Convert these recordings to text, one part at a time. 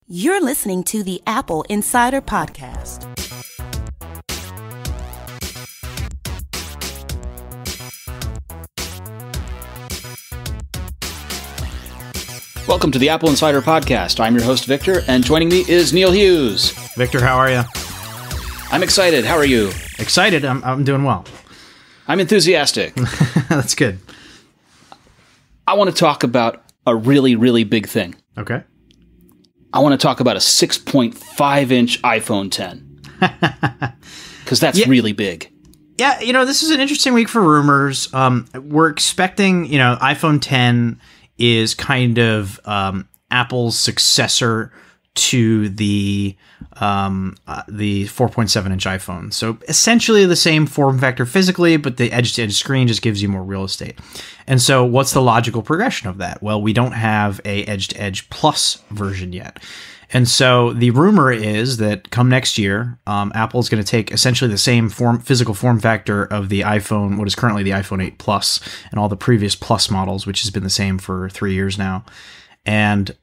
You're listening to the Apple Insider Podcast. Welcome to the Apple Insider Podcast. I'm your host, Victor, and joining me is Neil Hughes. Victor, how are you? I'm excited. How are you? Excited. I'm doing well. I'm enthusiastic. That's good. I want to talk about a really, really big thing. Okay. I want to talk about a 6.5-inch iPhone 10. Because that's really big. Yeah, this is an interesting week for rumors. We're expecting, iPhone 10 is kind of Apple's successor to the 4.7-inch iPhone. So essentially the same form factor physically, but the edge-to-edge screen just gives you more real estate. And so what's the logical progression of that? Well, we don't have a edge-to-edge plus version yet. And so the rumor is that come next year, Apple is going to take essentially the same physical form factor of the iPhone, what is currently the iPhone 8 Plus, and all the previous Plus models, which has been the same for 3 years now. And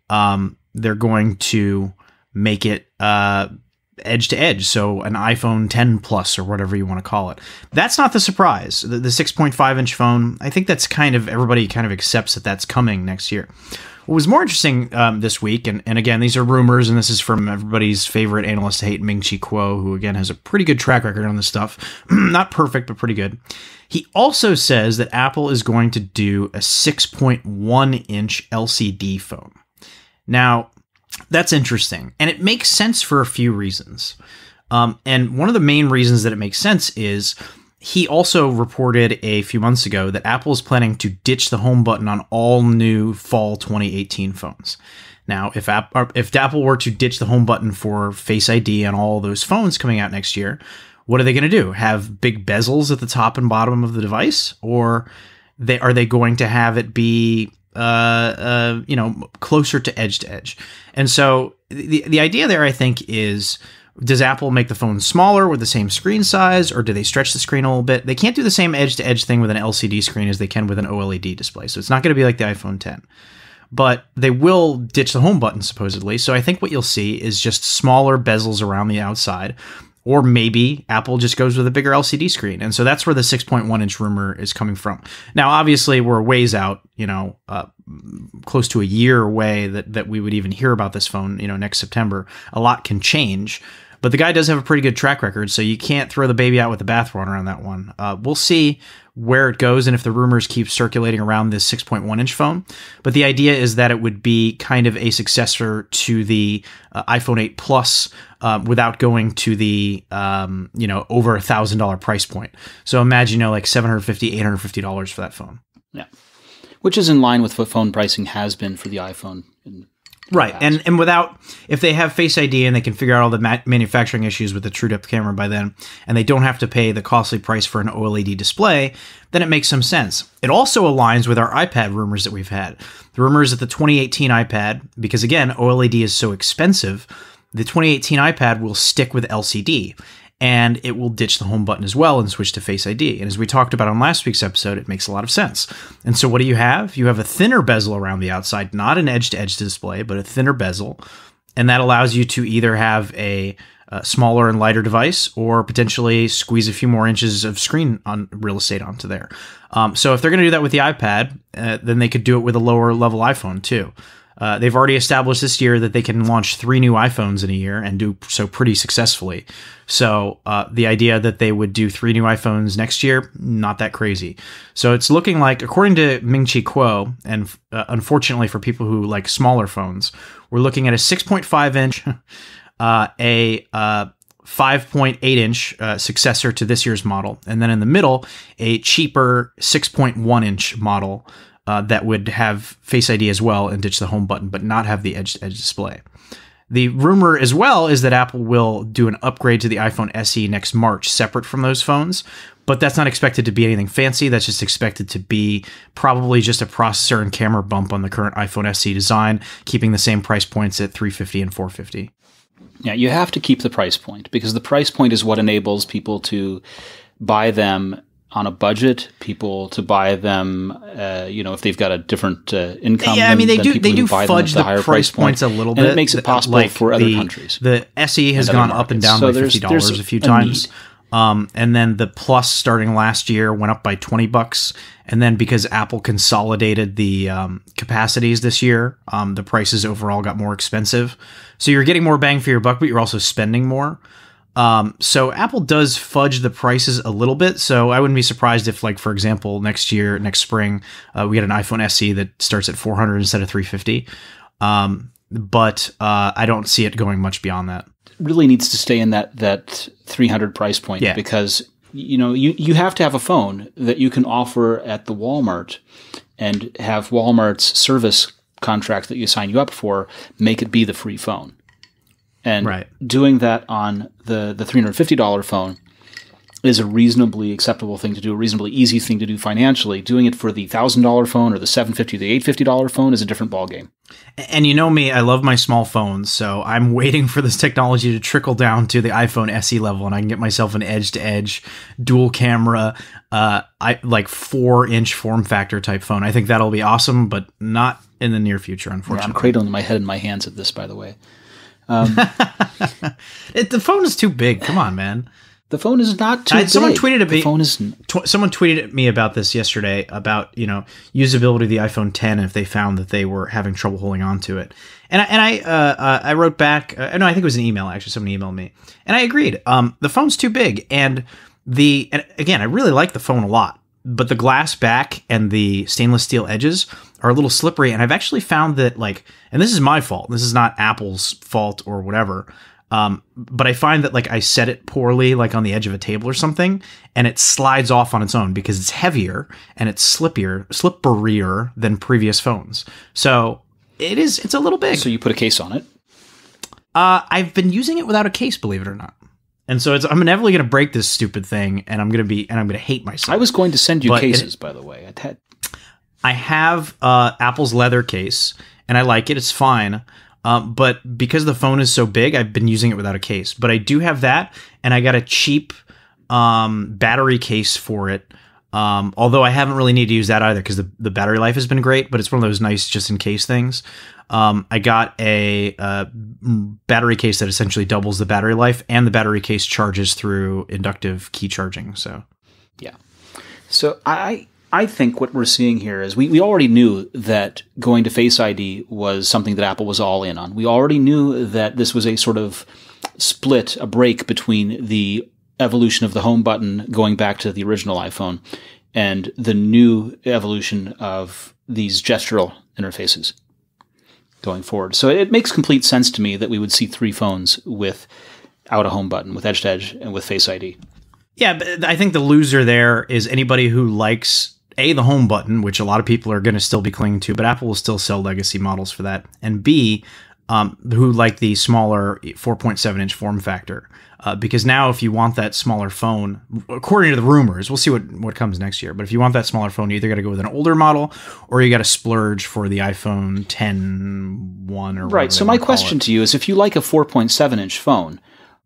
they're going to make it edge to edge, so an iPhone 10 Plus or whatever you want to call it. That's not the surprise. The 6.5-inch phone, I think that's everybody kind of accepts that that's coming next year. What was more interesting this week, and again, these are rumors, and this is from everybody's favorite analyst to hate, Ming-Chi Kuo, who again has a pretty good track record on this stuff. Not perfect, but pretty good. He also says that Apple is going to do a 6.1-inch LCD phone. Now, that's interesting, and it makes sense for a few reasons. And one of the main reasons that it makes sense is he also reported a few months ago that Apple is planning to ditch the home button on all new fall 2018 phones. Now, if Apple were to ditch the home button for Face ID on all those phones coming out next year, what are they going to do? Have big bezels at the top and bottom of the device? Or are they going to have it be closer to edge? And so the idea there, I think, is, does Apple make the phone smaller with the same screen size, or do they stretch the screen a little bit? They can't do the same edge-to-edge thing with an LCD screen as they can with an OLED display, so it's not going to be like the iPhone 10. But they will ditch the home button, supposedly, so I think what you'll see is just smaller bezels around the outside, or maybe Apple just goes with a bigger LCD screen. And so that's where the 6.1-inch rumor is coming from. Now, obviously, we're ways out, close to a year away that we would even hear about this phone, next September. A lot can change. But the guy does have a pretty good track record, so you can't throw the baby out with the bathwater on that one. We'll see where it goes and if the rumors keep circulating around this 6.1-inch phone. But the idea is that it would be kind of a successor to the iPhone 8 Plus without going to the, over $1,000 price point. So imagine, like $750, $850 for that phone. Yeah, which is in line with what phone pricing has been for the iPhone. Right, and without, if they have Face ID and they can figure out all the manufacturing issues with the true depth camera by then, and they don't have to pay the costly price for an OLED display, then it makes some sense. It also aligns with our iPad rumors that we've had. The rumors that the 2018 iPad, because again, OLED is so expensive, the 2018 iPad will stick with LCD, and it will ditch the home button as well and switch to Face ID. And as we talked about on last week's episode, it makes a lot of sense. And so what do you have? You have a thinner bezel around the outside, not an edge-to-edge display, but a thinner bezel. And that allows you to either have a smaller and lighter device, or potentially squeeze a few more inches of screen on real estate onto there. So if they're going to do that with the iPad, then they could do it with a lower-level iPhone too. They've already established this year that they can launch 3 new iPhones in a year and do so pretty successfully. So the idea that they would do 3 new iPhones next year, not that crazy. So it's looking like, according to Ming-Chi Kuo, and unfortunately for people who like smaller phones, we're looking at a 6.5-inch, a 5.8-inch successor to this year's model, and then in the middle, a cheaper 6.1-inch model that would have Face ID as well and ditch the home button, but not have the edge-to-edge display. The rumor as well is that Apple will do an upgrade to the iPhone SE next March, separate from those phones, but that's not expected to be anything fancy. That's just expected to be probably just a processor and camera bump on the current iPhone SE design, keeping the same price points at $350 and $450. Yeah, you have to keep the price point, because the price point is what enables people to buy them on a budget, people to buy them, if they've got a different income. Yeah, I mean, they do buy fudge them at the higher price points a little bit. And it makes it possible for other countries. The SE has gone up and down by $50 a few times. And then the Plus starting last year went up by $20. And then because Apple consolidated the capacities this year, the prices overall got more expensive. So you're getting more bang for your buck, but you're also spending more. So Apple does fudge the prices a little bit. So I wouldn't be surprised if, like, for example, next spring, we get an iPhone SE that starts at $400 instead of $350. But I don't see it going much beyond that. Really needs to stay in that $300 price point, because you have to have a phone that you can offer at the Walmart and have Walmart's service contract that you sign you up for make it be the free phone. And doing that on the $350 phone is a reasonably acceptable thing to do, a reasonably easy thing to do financially. Doing it for the $1,000 phone or the $750 or the $850 phone is a different ballgame. And you know me, I love my small phones, so I'm waiting for this technology to trickle down to the iPhone SE level, and I can get myself an edge-to-edge dual camera, 4-inch form factor type phone. I think that'll be awesome, but not in the near future, unfortunately. Yeah, I'm cradling my head in my hands at this, by the way. The phone is too big. Come on, man. The phone is not too big. Someone tweeted at me. The phone is. Someone tweeted at me about this yesterday about usability of the iPhone 10 if they found that they were having trouble holding on to it. And I wrote back. No, I think it was an email actually. Someone emailed me, and I agreed. The phone's too big, and again, I really like the phone a lot, but the glass back and the stainless steel edges are a little slippery. And I've actually found that, and this is my fault. This is not Apple's fault or whatever. But I find that I set it poorly, on the edge of a table or something, and it slides off on its own because it's heavier and it's slipperier than previous phones. So it's a little big. So you put a case on it? I've been using it without a case, believe it or not. And so I'm inevitably going to break this stupid thing, and I'm going to hate myself. I was going to send you cases, by the way. I have Apple's leather case, and I like it. It's fine. But because the phone is so big, I've been using it without a case. But I do have that, and I got a cheap battery case for it. Although I haven't really needed to use that either because the battery life has been great, but it's one of those nice just-in-case things. I got a battery case that essentially doubles the battery life, and the battery case charges through inductive key charging. So, yeah. So I think what we're seeing here is we already knew that going to Face ID was something that Apple was all in on. We already knew that this was a sort of a break between the evolution of the home button going back to the original iPhone and the new evolution of these gestural interfaces going forward. So it makes complete sense to me that we would see three phones without a home button, with edge-to-edge, and with Face ID. Yeah, but I think the loser there is anybody who likes the home button, which a lot of people are going to still be clinging to, but Apple will still sell legacy models for that. And B, who like the smaller 4.7-inch form factor. Because now if you want that smaller phone, according to the rumors, we'll see what comes next year, but if you want that smaller phone, you either got to go with an older model or you got to splurge for the iPhone 10 1 or right. So my question to you is, if you like a 4.7-inch phone,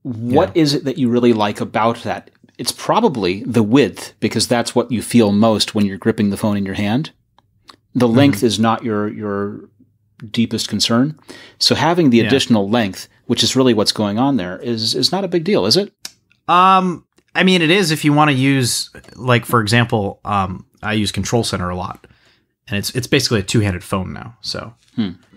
what is it that you really like about that? It's probably the width, because that's what you feel most when you're gripping the phone in your hand. The length is not your deepest concern. So having the additional length, which is really what's going on there, is not a big deal, is it? I mean, it is if you want to use, for example, I use Control Center a lot, and it's basically a two-handed phone now. So,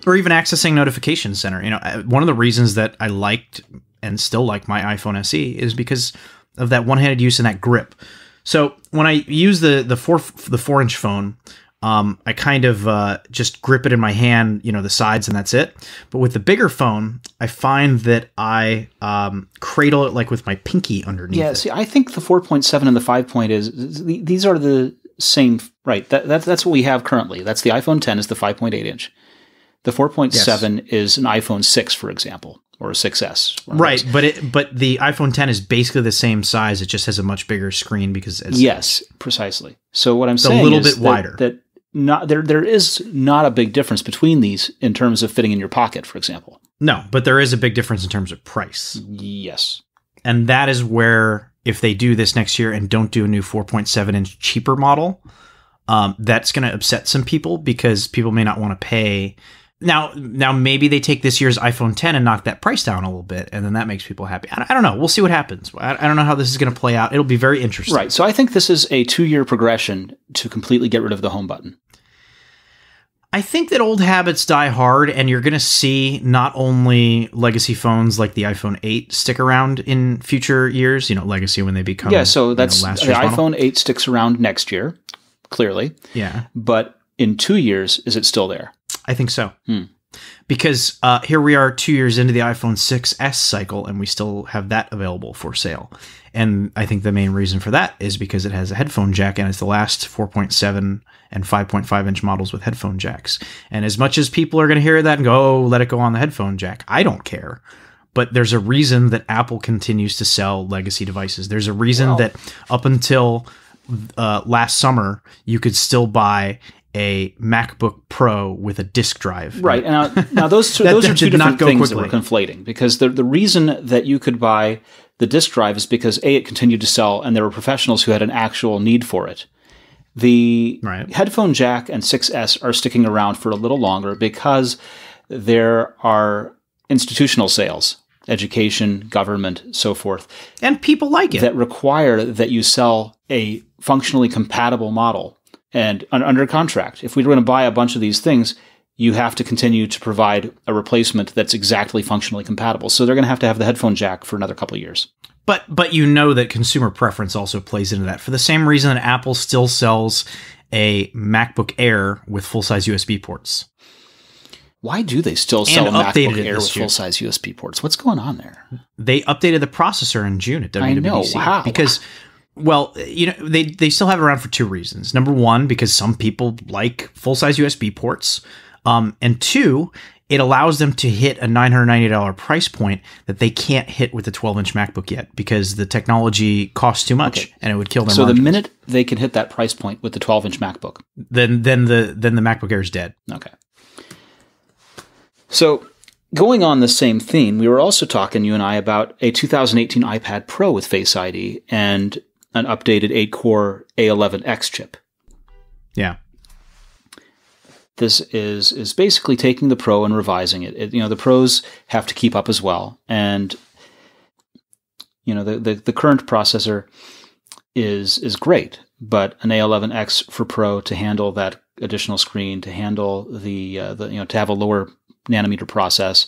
or even accessing Notification Center. One of the reasons that I liked and still like my iPhone SE is because of that one-handed use and that grip. So when I use the 4-inch phone, I kind of just grip it in my hand, the sides, and that's it. But with the bigger phone, I find that I cradle it with my pinky underneath. Yeah, see, I think the 4.7 and the 5.8 these are the same, right? That's what we have currently. That's the iPhone 10 is the 5.8 inch. The 4.7 is an iPhone 6, for example, or a 6S. Right, but the iPhone 10 is basically the same size. It just has a much bigger screen because yes, precisely. So what I'm saying a little is bit wider. That there is not a big difference between these in terms of fitting in your pocket, for example. No, but there is a big difference in terms of price. Yes. And that is where if they do this next year and don't do a new 4.7-inch cheaper model, that's going to upset some people because people may not want to pay. Now maybe they take this year's iPhone 10 and knock that price down a little bit, and then that makes people happy. I don't know. We'll see what happens. I don't know how this is going to play out. It'll be very interesting. Right. So I think this is a 2-year progression to completely get rid of the home button. I think that old habits die hard, and you're going to see not only legacy phones like the iPhone 8 stick around in future years, legacy when they become so that's last the year's iPhone model. 8 sticks around next year, clearly. Yeah. But in 2 years, is it still there? I think so. Because here we are 2 years into the iPhone 6S cycle, and we still have that available for sale. And I think the main reason for that is because it has a headphone jack, and it's the last 4.7 and 5.5-inch models with headphone jacks. And as much as people are going to hear that and go, oh, let it go on the headphone jack, I don't care. But there's a reason that Apple continues to sell legacy devices. There's a reason that up until last summer, you could still buy a MacBook Pro with a disk drive. Right. Now those are two different things that we're conflating, because the reason that you could buy the disk drive is because A, it continued to sell, and there were professionals who had an actual need for it. The headphone jack and 6S are sticking around for a little longer because there are institutional sales, education, government, so forth. And people like it. That require that you sell a functionally compatible model. And under contract, if we were going to buy a bunch of these things, you have to continue to provide a replacement that's exactly functionally compatible. So they're going to have the headphone jack for another couple of years. But that consumer preference also plays into that. For the same reason that Apple still sells a MacBook Air with full-size USB ports. Why do they still sell a MacBook Air with full-size USB ports? What's going on there? They updated the processor in June at WWDC. I know. How? Because... Well, they still have it around for two reasons. Number one, because some people like full-size USB ports. And two, it allows them to hit a $990 price point that they can't hit with the 12-inch MacBook yet because the technology costs too much and it would kill their margins. So the minute they can hit that price point with the 12-inch MacBook, then the MacBook Air is dead. Okay. So going on the same theme, we were also talking, you and I, about a 2018 iPad Pro with Face ID and an updated 8-core A11X chip. Yeah. This is basically taking the Pro and revising it. The Pros have to keep up as well. And, the current processor is great, but an A11X for Pro to handle that additional screen, to handle to have a lower nanometer process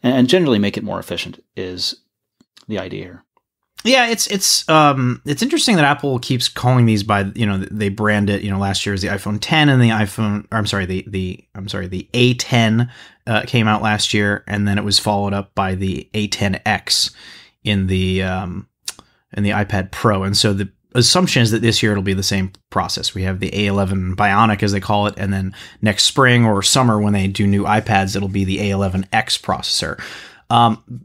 and generally make it more efficient is the idea here. Yeah, it's interesting that Apple keeps calling these by, they brand it, last year was the iPhone 10 and the the A10 came out last year, and then it was followed up by the A10X in the iPad Pro. And so the assumption is that this year it'll be the same process. We have the A11 Bionic, as they call it, and then next spring or summer when they do new iPads, it'll be the A11X processor.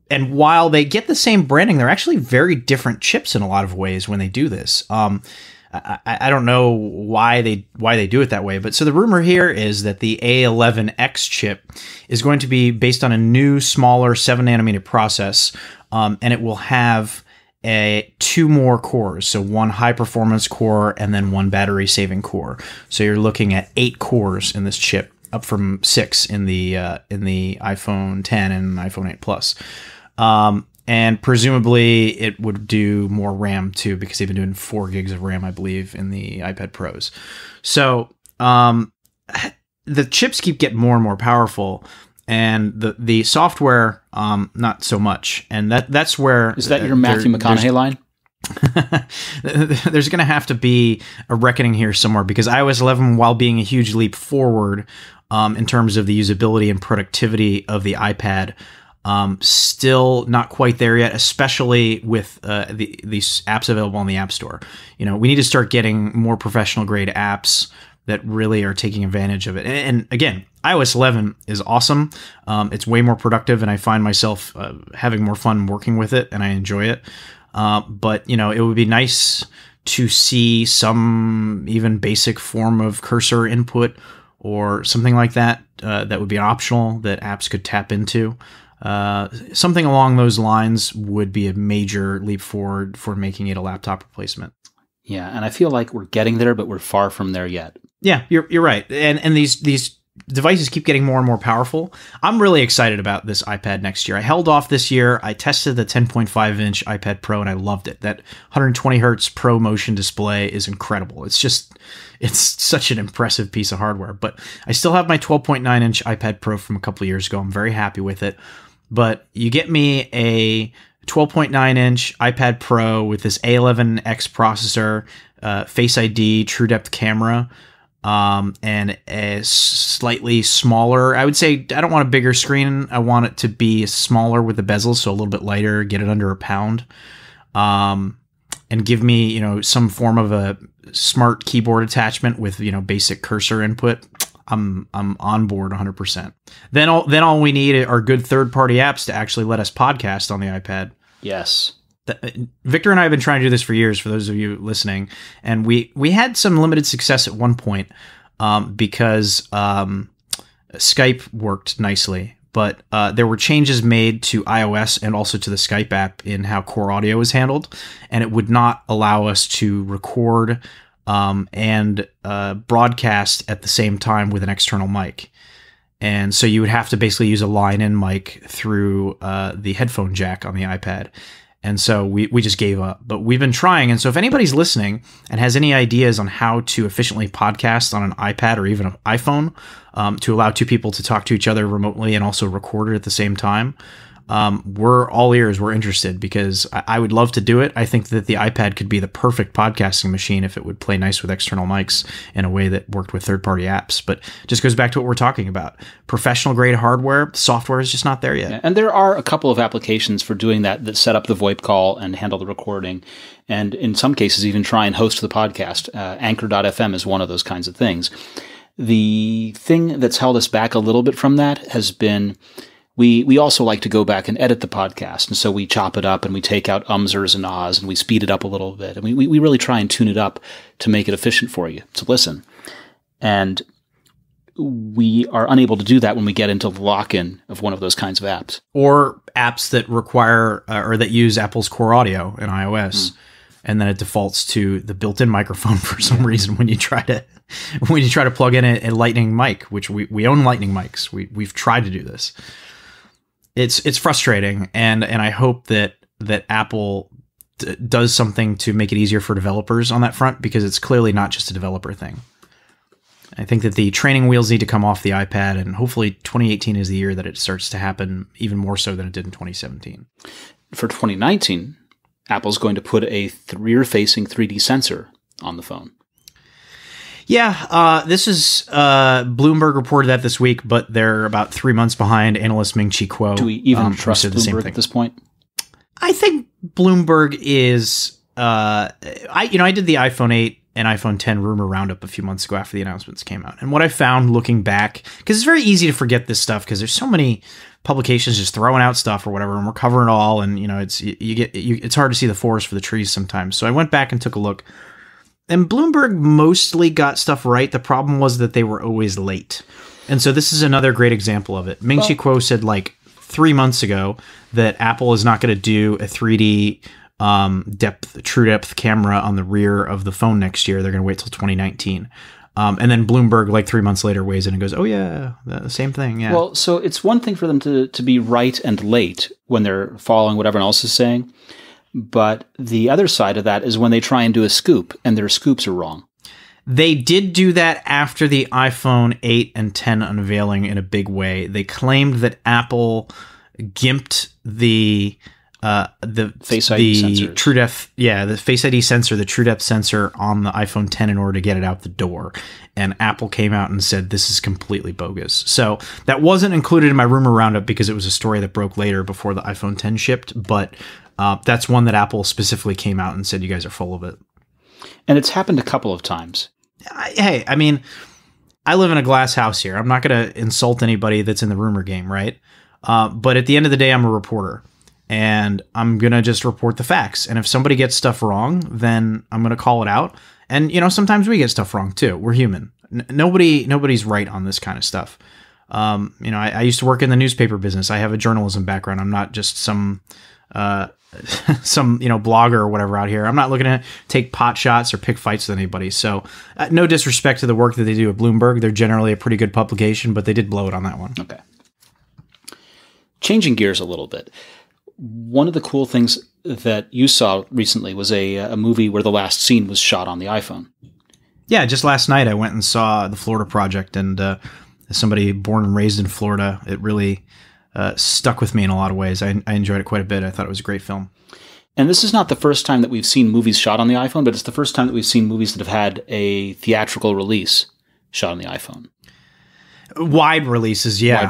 And while they get the same branding, they're actually very different chips in a lot of ways when they do this. I don't know why they do it that way, but so the rumor here is that the A11X chip is going to be based on a new, smaller 7-nanometer process, and it will have 2 more cores, so 1 high-performance core and then 1 battery-saving core. So you're looking at 8 cores in this chip, up from 6 in the iPhone 10 and iPhone 8 Plus. And presumably it would do more RAM too, because they've been doing 4 gigs of RAM, I believe, in the iPad Pros. So the chips keep getting more and more powerful, and the software not so much. And that's where is that your Matthew McConaughey line? There's going to have to be a reckoning here somewhere, because iOS 11, while being a huge leap forward in terms of the usability and productivity of the iPad, still not quite there yet, especially with these apps available in the App Store. We need to start getting more professional grade apps that really are taking advantage of it. And again, iOS 11 is awesome. It's way more productive, and I find myself having more fun working with it, and I enjoy it. But it would be nice to see some even basic form of cursor input or something like that. That would be optional that apps could tap into. Something along those lines would be a major leap forward for making it a laptop replacement. Yeah, and I feel like we're getting there, but we're far from there yet. Yeah, you're right. And these devices keep getting more and more powerful. I'm really excited about this iPad next year. I held off this year. I tested the 10.5-inch iPad Pro, and I loved it. That 120 hertz Pro Motion display is incredible. It's such an impressive piece of hardware. But I still have my 12.9-inch iPad Pro from a couple of years ago. I'm very happy with it. But you get me a 12.9-inch iPad Pro with this A11X processor, Face ID, true depth camera, and a slightly smaller, I would say, I don't want a bigger screen. I want it to be smaller with the bezels, so a little bit lighter, get it under a pound, and give me, some form of a smart keyboard attachment with, basic cursor input. I'm on board 100%. Then all we need are good third-party apps to actually let us podcast on the iPad. Yes. Victor and I have been trying to do this for years, for those of you listening, and we had some limited success at one point because Skype worked nicely, but there were changes made to iOS and also to the Skype app in how core audio is handled, and it would not allow us to record and broadcast at the same time with an external mic. And so you would have to basically use a line-in mic through the headphone jack on the iPad. And so we just gave up. But we've been trying. And so if anybody's listening and has any ideas on how to efficiently podcast on an iPad or even an iPhone to allow two people to talk to each other remotely and also record it at the same time, we're all ears. We're interested because I would love to do it. I think that the iPad could be the perfect podcasting machine if it would play nice with external mics in a way that worked with third-party apps. But it just goes back to what we're talking about. Professional-grade hardware, software is just not there yet. Yeah, and there are a couple of applications for doing that set up the VoIP call and handle the recording, and in some cases even try and host the podcast. Anchor.fm is one of those kinds of things. The thing that's held us back a little bit from that has been we also like to go back and edit the podcast. And so we chop it up and we take out ums and ahs and we speed it up a little bit. And we really try and tune it up to make it efficient for you to listen. And we are unable to do that when we get into the lock-in of one of those kinds of apps. Or apps that require or that use Apple's core audio in iOS. And then it defaults to the built-in microphone for some reason when you try to plug in a Lightning mic, which we own Lightning mics. We've tried to do this. It's frustrating, and I hope that Apple does something to make it easier for developers on that front, because it's clearly not just a developer thing. I think that the training wheels need to come off the iPad, and hopefully 2018 is the year that it starts to happen even more so than it did in 2017. For 2019, Apple's going to put a rear-facing 3D sensor on the phone. Yeah, this is Bloomberg reported that this week, but they're about 3 months behind analyst Ming-Chi Kuo. Do we even trust Bloomberg at this point? I think Bloomberg is. I did the iPhone 8 and iPhone 10 rumor roundup a few months ago after the announcements came out, and what I found looking back, because it's very easy to forget this stuff because there's so many publications just throwing out stuff or whatever, and we're covering it all, and it's hard to see the forest for the trees sometimes. So I went back and took a look. And Bloomberg mostly got stuff right. The problem was that they were always late. And so this is another great example of it. Ming-Chi Kuo said 3 months ago that Apple is not going to do a 3D true depth camera on the rear of the phone next year. They're going to wait till 2019. And then Bloomberg 3 months later weighs in and goes, oh yeah, the same thing. Yeah. Well, so it's one thing for them to be right and late when they're following what everyone else is saying. But the other side of that is when they try and do a scoop, and their scoops are wrong. They did do that after the iPhone 8 and 10 unveiling in a big way. They claimed that Apple gimped the Face ID sensors. True Depth, the Face ID sensor, the True Depth sensor on the iPhone 10 in order to get it out the door. And Apple came out and said this is completely bogus. So that wasn't included in my rumor roundup because it was a story that broke later before the iPhone 10 shipped, but that's one that Apple specifically came out and said you guys are full of it. And it's happened a couple of times. I mean, I live in a glass house here. I'm not going to insult anybody that's in the rumor game, right? But at the end of the day, I'm a reporter. And I'm going to just report the facts. And if somebody gets stuff wrong, then I'm going to call it out. And, sometimes we get stuff wrong too. We're human. Nobody's right on this kind of stuff. I used to work in the newspaper business. I have a journalism background. I'm not just some blogger or whatever out here. I'm not looking to take pot shots or pick fights with anybody. So no disrespect to the work that they do at Bloomberg. They're generally a pretty good publication, but they did blow it on that one. Okay. Changing gears a little bit. One of the cool things that you saw recently was a movie where the last scene was shot on the iPhone. Yeah, just last night I went and saw The Florida Project, and as somebody born and raised in Florida, it really stuck with me in a lot of ways. I enjoyed it quite a bit. I thought it was a great film. And this is not the first time that we've seen movies shot on the iPhone, but it's the first time that we've seen movies that have had a theatrical release shot on the iPhone. Wide releases, yeah.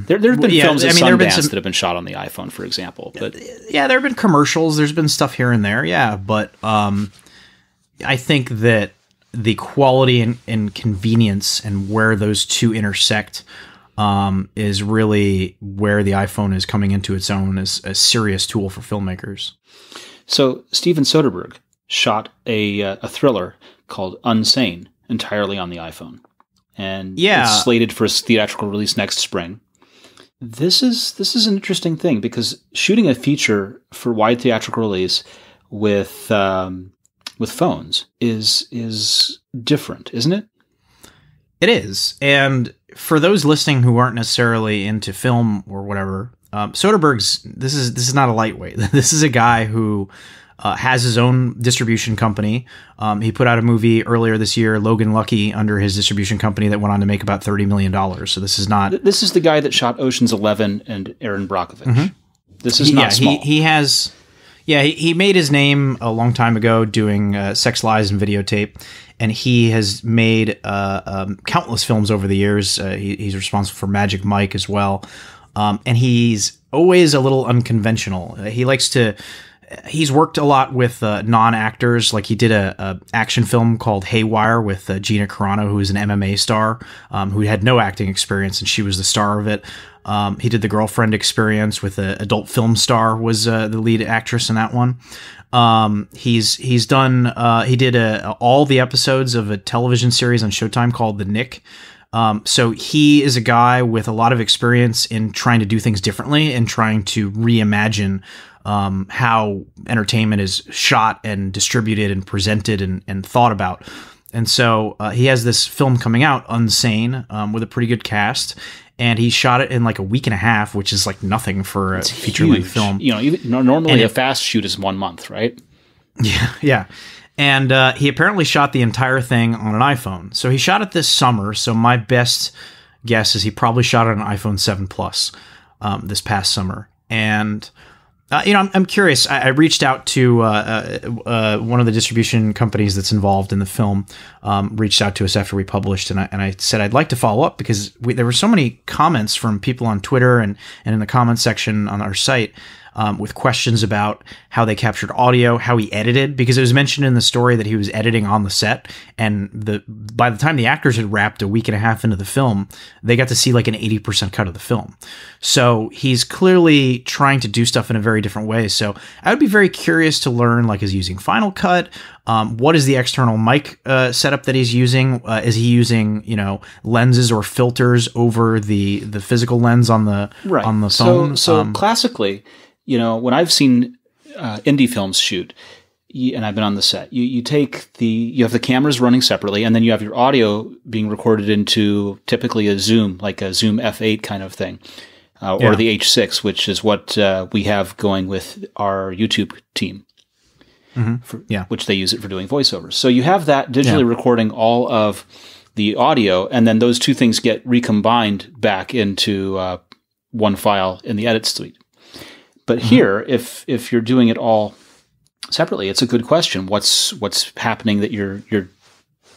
There have been films at Sundance that have been shot on the iPhone, for example. But yeah, there have been commercials. There's been stuff here and there, yeah. But I think that the quality and convenience and where those two intersect is really where the iPhone is coming into its own as a serious tool for filmmakers. So Steven Soderbergh shot a thriller called Unsane entirely on the iPhone. And it's slated for a theatrical release next spring. This is an interesting thing because shooting a feature for wide theatrical release with phones is different, isn't it? It is. And for those listening who aren't necessarily into film or whatever, Soderbergh's this is not a lightweight. This is a guy who has his own distribution company. He put out a movie earlier this year, Logan Lucky, under his distribution company that went on to make about $30 million. So this is not... This is the guy that shot Ocean's 11 and Aaron Brockovich. Mm-hmm. This is not small. He has... Yeah, he made his name a long time ago doing Sex, Lies, and Videotape, and he has made countless films over the years. He's responsible for Magic Mike as well, and he's always a little unconventional. He likes to... He's worked a lot with non-actors. Like he did a action film called Haywire with Gina Carano, who is an MMA star, who had no acting experience, and she was the star of it. He did The Girlfriend Experience with an adult film star, was the lead actress in that one. He's done. He did all the episodes of a television series on Showtime called The Nick. So he is a guy with a lot of experience in trying to do things differently and trying to reimagine how entertainment is shot and distributed and presented and thought about. And so he has this film coming out, Unsane, with a pretty good cast. And he shot it in like a week and a half, which is like nothing for a feature-length film. Normally a fast shoot is 1 month, right? Yeah. And he apparently shot the entire thing on an iPhone. So he shot it this summer. So my best guess is he probably shot it on an iPhone 7 Plus this past summer. And I'm curious. I reached out to one of the distribution companies that's involved in the film. Reached out to us after we published, and I said I'd like to follow up because there were so many comments from people on Twitter and in the comment section on our site with questions about how they captured audio, how he edited, because it was mentioned in the story that he was editing on the set, and by the time the actors had wrapped a week and a half into the film, they got to see like an 80% cut of the film. So he's clearly trying to do stuff in a very different way. So I would be very curious to learn, like, is he using Final Cut? What is the external mic setup that he's using? Is he using, lenses or filters over the physical lens on the phone? So classically, when I've seen indie films shoot, and I've been on the set, you have the cameras running separately, and then you have your audio being recorded into typically a Zoom, like a Zoom F8 kind of thing, or the H6, which is what we have going with our YouTube team. Mm-hmm. Which they use it for doing voiceovers. So you have that digitally recording all of the audio, and then those two things get recombined back into one file in the edit suite. But here, if you're doing it all separately, it's a good question. What's happening that you're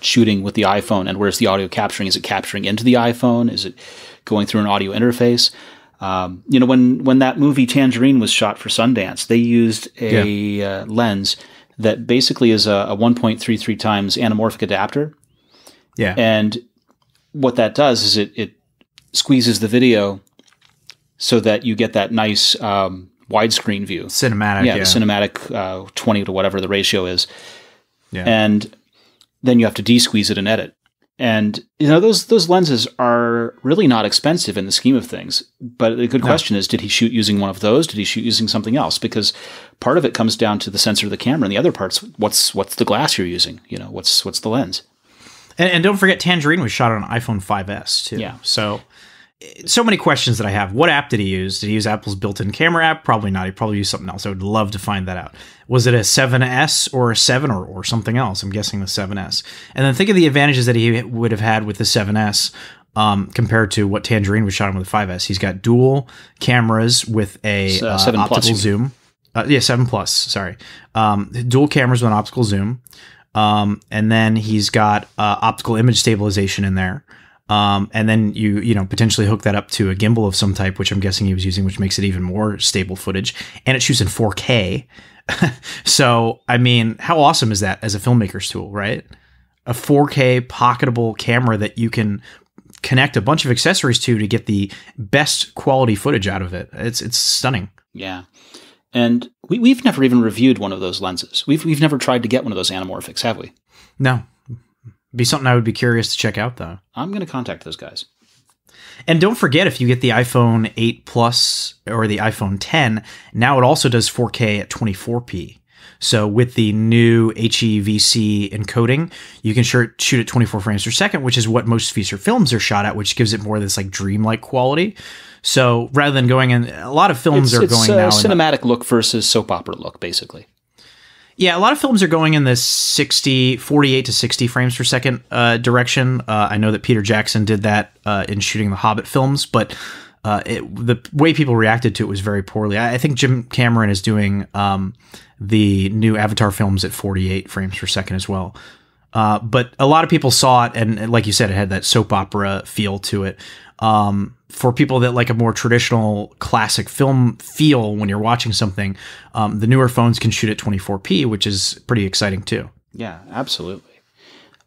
shooting with the iPhone, and where's the audio capturing? Is it capturing into the iPhone? Is it going through an audio interface? When that movie Tangerine was shot for Sundance, they used a lens that basically is a 1.33 times anamorphic adapter. Yeah. And what that does is it squeezes the video so that you get that nice widescreen view. Cinematic. The cinematic 20 to whatever the ratio is. Yeah. And then you have to de-squeeze it and edit. And those lenses are really not expensive in the scheme of things. But the good question is, did he shoot using one of those? Did he shoot using something else? Because part of it comes down to the sensor of the camera, and the other part's what's the glass you're using? What's the lens? And don't forget, Tangerine was shot on an iPhone 5S too. Yeah. So many questions that I have. What app did he use? Did he use Apple's built-in camera app? Probably not. He probably used something else. I would love to find that out. Was it a 7S or a 7 or something else? I'm guessing the 7S. And then think of the advantages that he would have had with the 7S compared to what Tangerine was shot on with the 5S. He's got dual cameras with a optical zoom. 7 Plus, sorry. Dual cameras with an optical zoom. And then he's got optical image stabilization in there. And then you potentially hook that up to a gimbal of some type, which I'm guessing he was using, which makes it even more stable footage. And it shoots in 4K. So, I mean, how awesome is that as a filmmaker's tool, right? A 4K pocketable camera that you can connect a bunch of accessories to get the best quality footage out of it. It's stunning. Yeah. And we've never even reviewed one of those lenses. We've never tried to get one of those anamorphics, have we? No. Be something I would be curious to check out, though. I'm going to contact those guys. And don't forget, if you get the iPhone 8 Plus or the iPhone 10, now it also does 4K at 24p. So with the new HEVC encoding, you can shoot at 24 frames per second, which is what most feature films are shot at, which gives it more of this like dreamlike quality. So rather than going in, a lot of films are going now. It's cinematic look versus soap opera look, basically. Yeah, a lot of films are going in this 48 to 60 frames per second direction. I know that Peter Jackson did that in shooting the Hobbit films, but the way people reacted to it was very poorly. I think Jim Cameron is doing the new Avatar films at 48 frames per second as well. But a lot of people saw it, and like you said, it had that soap opera feel to it. For people that like a more traditional classic film feel when you're watching something, the newer phones can shoot at 24p, which is pretty exciting too. Yeah, absolutely.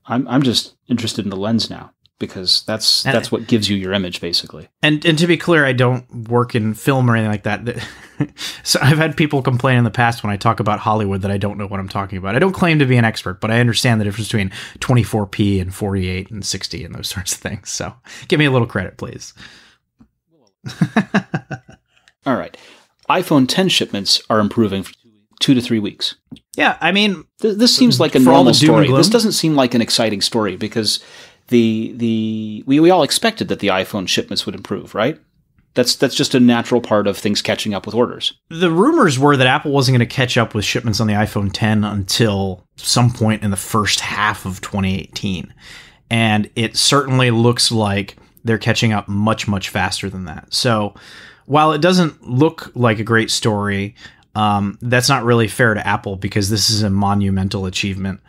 I'm just interested in the lens now, because that's what gives you your image, basically. And to be clear, I don't work in film or anything like that. So I've had people complain in the past when I talk about Hollywood that I don't know what I'm talking about. I don't claim to be an expert, but I understand the difference between 24p and 48 and 60 and those sorts of things. So give me a little credit, please. All right. iPhone 10 shipments are improving for 2 to 3 weeks. Yeah, I mean, this seems like a normal story. This doesn't seem like an exciting story, because we all expected that the iPhone shipments would improve, right? That's just a natural part of things catching up with orders. The rumors were that Apple wasn't going to catch up with shipments on the iPhone 10 until some point in the first half of 2018. And it certainly looks like they're catching up much, much faster than that. So while it doesn't look like a great story, that's not really fair to Apple, because this is a monumental achievement.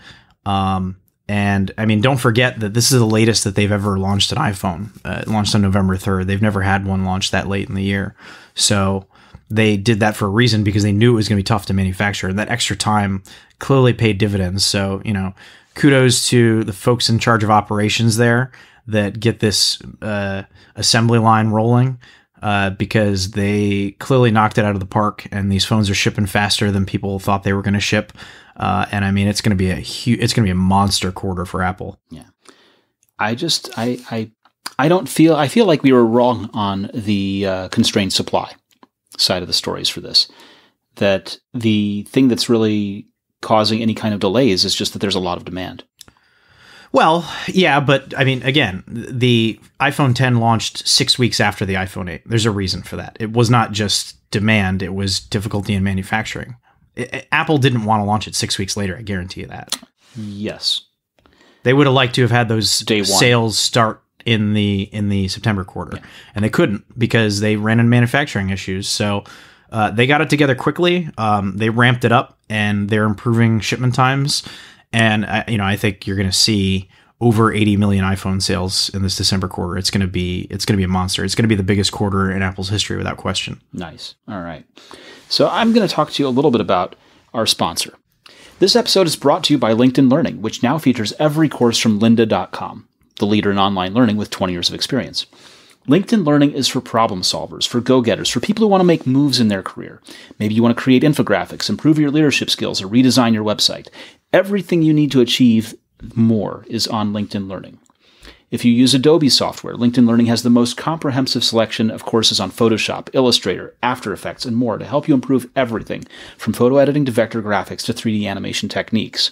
And I mean, don't forget that this is the latest that they've ever launched an iPhone. It launched on November 3rd. They've never had one launched that late in the year. So they did that for a reason, because they knew it was going to be tough to manufacture. And that extra time clearly paid dividends. So, kudos to the folks in charge of operations there that get this assembly line rolling, because they clearly knocked it out of the park, and these phones are shipping faster than people thought they were going to ship. And I mean, it's going to be a monster quarter for Apple. Yeah. I feel like we were wrong on the constrained supply side of the stories for this. That the thing that's really causing any kind of delays is just that there's a lot of demand. Well, yeah, but I mean, again, the iPhone 10 launched 6 weeks after the iPhone 8. There's a reason for that. It was not just demand, it was difficulty in manufacturing. Apple didn't want to launch it 6 weeks later, I guarantee you that. Yes. They would have liked to have had those sales start in the September quarter, and they couldn't because they ran into manufacturing issues. So they got it together quickly. They ramped it up, and they're improving shipment times. And I think you're going to see over 80 million iPhone sales in this December quarter. It's going to be a monster. It's going to be the biggest quarter in Apple's history without question. Nice. All right. So I'm going to talk to you a little bit about our sponsor. This episode is brought to you by LinkedIn Learning, which now features every course from lynda.com, the leader in online learning with 20 years of experience. LinkedIn Learning is for problem solvers, for go-getters, for people who want to make moves in their career. Maybe you want to create infographics, improve your leadership skills, or redesign your website. Everything you need to achieve more is on LinkedIn Learning. If you use Adobe software, LinkedIn Learning has the most comprehensive selection of courses on Photoshop, Illustrator, After Effects, and more to help you improve everything from photo editing to vector graphics to 3D animation techniques.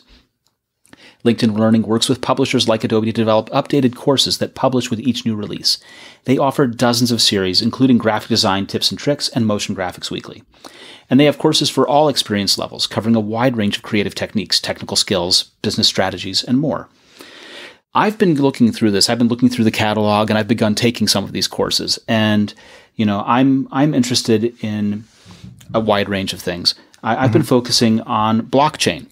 LinkedIn Learning works with publishers like Adobe to develop updated courses that publish with each new release. They offer dozens of series, including graphic design tips and tricks and motion graphics weekly. And they have courses for all experience levels, covering a wide range of creative techniques, technical skills, business strategies, and more. I've been looking through this. I've been looking through the catalog, and I've begun taking some of these courses. And, I'm interested in a wide range of things. I've been focusing on blockchain.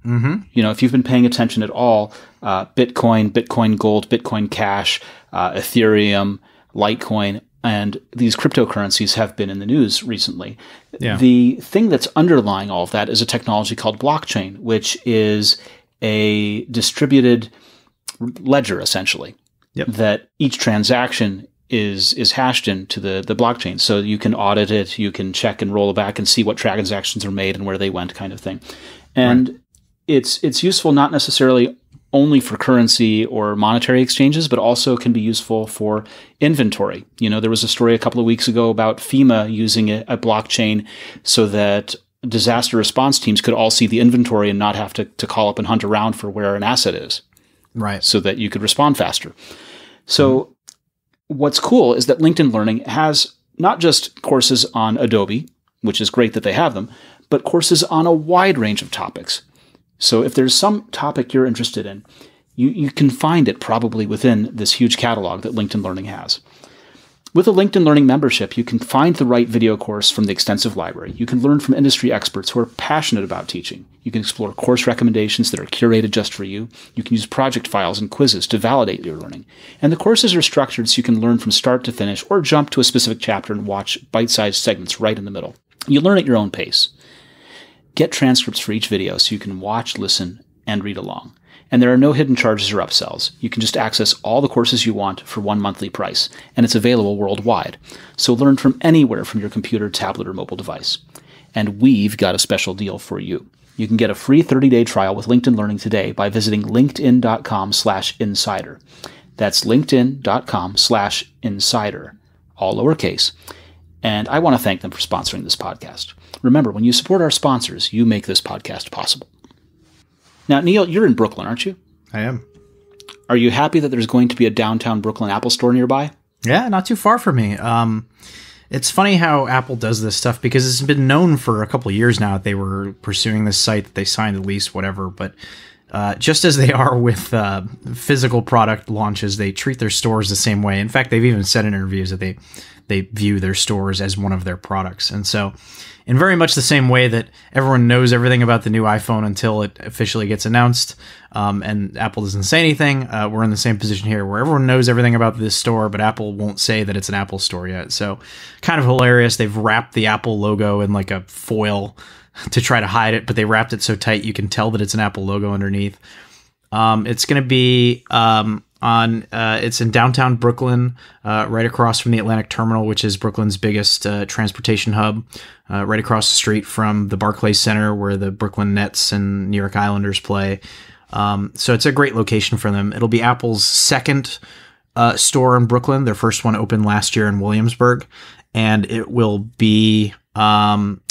If you've been paying attention at all, Bitcoin, Bitcoin Gold, Bitcoin Cash, Ethereum, Litecoin, and these cryptocurrencies have been in the news recently. Yeah. The thing that's underlying all of that is a technology called blockchain, which is a distributed ledger, essentially, that each transaction is hashed into the blockchain. So you can audit it, you can check and roll back and see what transactions are made and where they went, kind of thing. And it's useful not necessarily only for currency or monetary exchanges, but also can be useful for inventory. There was a story a couple of weeks ago about FEMA using a blockchain so that disaster response teams could all see the inventory and not have to call up and hunt around for where an asset is. Right. So that you could respond faster. So what's cool is that LinkedIn Learning has not just courses on Adobe, which is great that they have them, but courses on a wide range of topics. So if there's some topic you're interested in, you can find it probably within this huge catalog that LinkedIn Learning has. With a LinkedIn Learning membership, you can find the right video course from the extensive library. You can learn from industry experts who are passionate about teaching. You can explore course recommendations that are curated just for you. You can use project files and quizzes to validate your learning. And the courses are structured so you can learn from start to finish or jump to a specific chapter and watch bite-sized segments right in the middle. You learn at your own pace. Get transcripts for each video so you can watch, listen, and read along. And there are no hidden charges or upsells. You can just access all the courses you want for one monthly price, and it's available worldwide. So learn from anywhere from your computer, tablet, or mobile device. And we've got a special deal for you. You can get a free 30-day trial with LinkedIn Learning today by visiting linkedin.com/insider. That's linkedin.com/insider, all lowercase. And I want to thank them for sponsoring this podcast. Remember, when you support our sponsors, you make this podcast possible. Now, Neil, you're in Brooklyn, aren't you? I am. Are you happy that there's going to be a downtown Brooklyn Apple store nearby? Yeah, not too far from me. It's funny how Apple does this stuff because it's been known for a couple of years now that they were pursuing this site, that they signed a lease, whatever. But just as they are with physical product launches, they treat their stores the same way. In fact, they've even said in interviews that they view their stores as one of their products. And so in very much the same way that everyone knows everything about the new iPhone until it officially gets announced, and Apple doesn't say anything, we're in the same position here where everyone knows everything about this store, but Apple won't say that it's an Apple store yet. So kind of hilarious. They've wrapped the Apple logo in like a foil to try to hide it, but they wrapped it so tight you can tell that it's an Apple logo underneath. It's going to be it's in downtown Brooklyn, right across from the Atlantic Terminal, which is Brooklyn's biggest transportation hub, right across the street from the Barclays Center where the Brooklyn Nets and New York Islanders play. So it's a great location for them. It'll be Apple's second store in Brooklyn. Their first one opened last year in Williamsburg, and it will be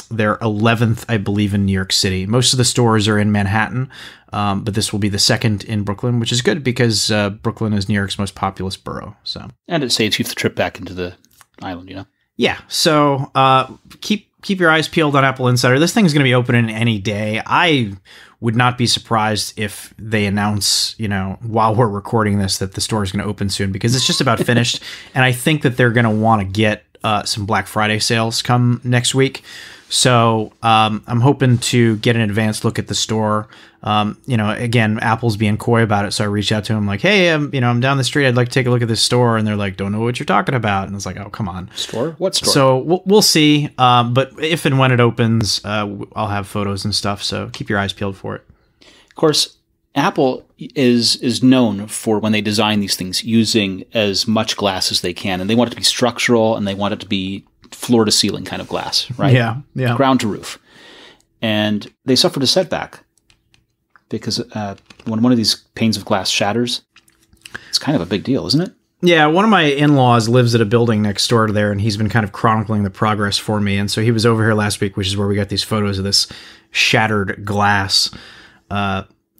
their 11th, I believe, in New York City. Most of the stores are in Manhattan, but this will be the second in Brooklyn, which is good because Brooklyn is New York's most populous borough. So, and it saves you the trip back into the island, you know? Yeah. So keep your eyes peeled on AppleInsider. This thing's going to be opening any day. I would not be surprised if they announce, while we're recording this, that the store is going to open soon because it's just about finished. And I think that they're going to want to get some Black Friday sales come next week. So I'm hoping to get an advanced look at the store. Again, Apple's being coy about it. So I reached out to him like, hey, I'm down the street. I'd like to take a look at this store. And they're like, don't know what you're talking about. And it's like, oh, come on. Store? What store? So we'll see. But if and when it opens, I'll have photos and stuff. So keep your eyes peeled for it. Of course, Apple is known for when they design these things using as much glass as they can. And they want it to be structural and they want it to be floor to ceiling kind of glass, right? Yeah. Ground to roof. And they suffered a setback because when one of these panes of glass shatters, It's kind of a big deal, isn't it? Yeah, one of my in-laws lives at a building next door to there, and he's been kind of chronicling the progress for me. And so he was over here last week, which is where we got these photos of this shattered glass.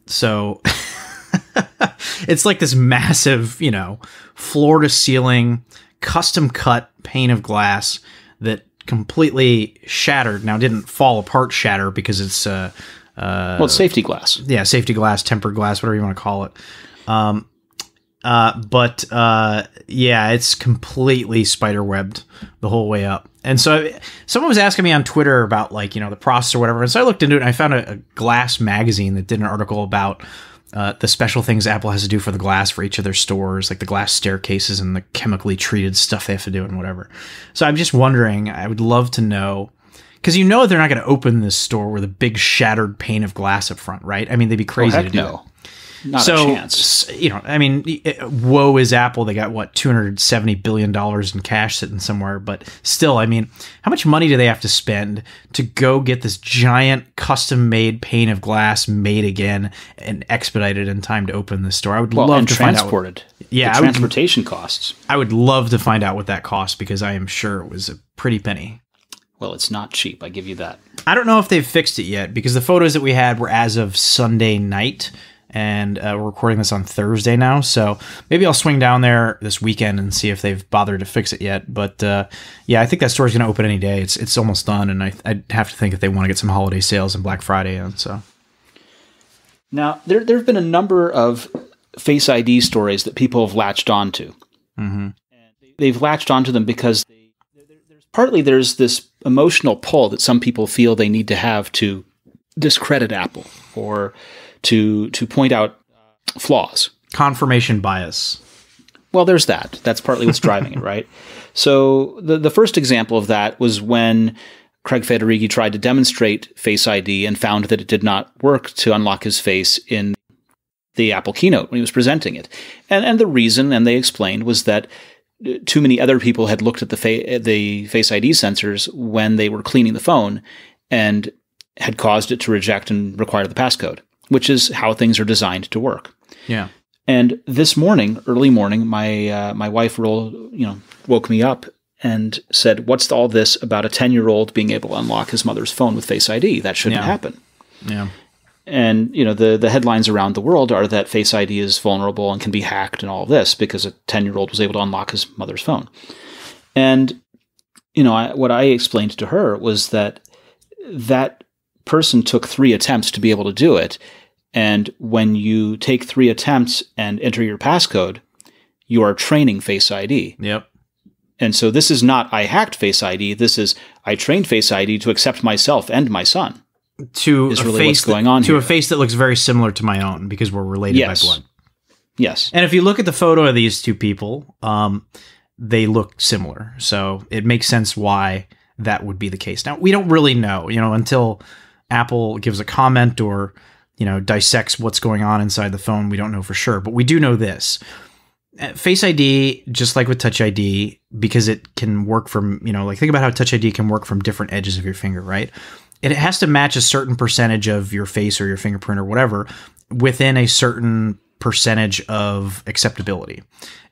So it's like this massive, floor-to-ceiling, custom-cut pane of glass that completely shattered. Now, it didn't fall apart shatter because it's... it's safety glass. Yeah, safety glass, tempered glass, whatever you want to call it. Yeah, it's completely spiderwebbed the whole way up. And so someone was asking me on Twitter about the process or whatever. And so I looked into it and I found a Glass magazine that did an article about the special things Apple has to do for the glass for each of their stores, like the glass staircases and the chemically treated stuff they have to do and whatever. So I'm just wondering, I would love to know, because they're not going to open this store with a big shattered pane of glass up front, right? I mean, they'd be crazy to do it. Not a chance. Woe is Apple. They got, $270 billion in cash sitting somewhere. But still, how much money do they have to spend to go get this giant custom-made pane of glass made again and expedited in time to open this store? I would love to find out. Transported. Yeah, the transportation costs. I would love to find out what that cost, because I am sure it was a pretty penny. Well, it's not cheap. I give you that. I don't know if they've fixed it yet, because the photos that we had were as of Sunday night. And we're recording this on Thursday now, so maybe I'll swing down there this weekend and see if they've bothered to fix it yet. But yeah, I think that store's going to open any day. It's almost done, and I'd have to think that they want to get some holiday sales and Black Friday in. So now there have been a number of Face ID stories that people have latched onto. Mm-hmm. They've latched onto them because there's this emotional pull that some people feel they need to have to discredit Apple or to point out flaws. Confirmation bias. Well, there's that. That's partly what's driving it, right? So the first example of that was when Craig Federighi tried to demonstrate Face ID and found that it did not work to unlock his face in the Apple keynote when he was presenting it. And the reason, and they explained, was that too many other people had looked at the Face ID sensors when they were cleaning the phone and had caused it to reject and require the passcode, which is how things are designed to work. Yeah. And this morning, early morning, my wife woke me up and said, "What's all this about a 10-year-old being able to unlock his mother's phone with Face ID? That shouldn't happen." Yeah. And the headlines around the world are that Face ID is vulnerable and can be hacked and all of this because a 10-year-old was able to unlock his mother's phone. And what I explained to her was that person took 3 attempts to be able to do it. And when you take 3 attempts and enter your passcode, you are training Face ID. Yep. And so this is not, I hacked Face ID. This is, I trained Face ID to accept myself and my son. To is a really face what's going on to here. A face that looks very similar to my own because we're related by blood. Yes. And if you look at the photo of these two people, they look similar. So it makes sense why that would be the case. Now, we don't really know, until Apple gives a comment or, dissects what's going on inside the phone. We don't know for sure, but we do know this. Face ID, just like with Touch ID, because it can work from, think about how Touch ID can work from different edges of your finger, right? It has to match a certain percentage of your face or your fingerprint or whatever within a certain percentage of acceptability.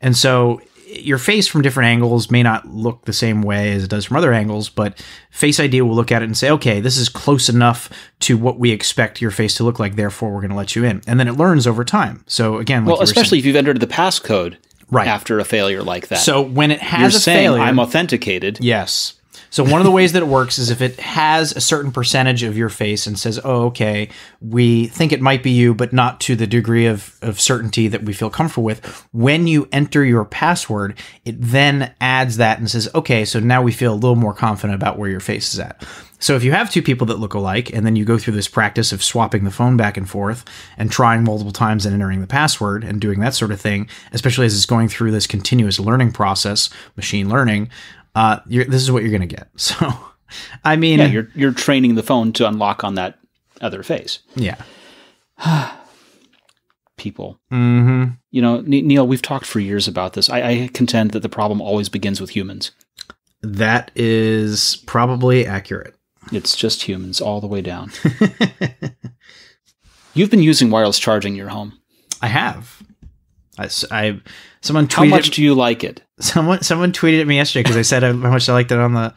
And so your face from different angles may not look the same way as it does from other angles, but Face ID will look at it and say, okay, this is close enough to what we expect your face to look like, therefore we're going to let you in. And then it learns over time. So again, like especially if you've entered the passcode right after a failure like that. So when it has you're a saying, failure, I'm authenticated. Yes. So one of the ways that it works is if it has a certain percentage of your face and says, oh, okay, we think it might be you, but not to the degree of certainty that we feel comfortable with. When you enter your password, it then adds that and says, okay, so now we feel a little more confident about where your face is at. So if you have 2 people that look alike, and then you go through this practice of swapping the phone back and forth and trying multiple times and entering the password and doing that sort of thing, especially as it's going through this continuous learning process, machine learning, this is what you're going to get. So, you're training the phone to unlock on that other face. Yeah. People. Mm-hmm. Neil, we've talked for years about this. I contend that the problem always begins with humans. That is probably accurate. It's just humans all the way down. You've been using wireless charging in your home. I have. Someone tweeted. How much do you like it? Someone tweeted at me yesterday because I said how much I liked it on the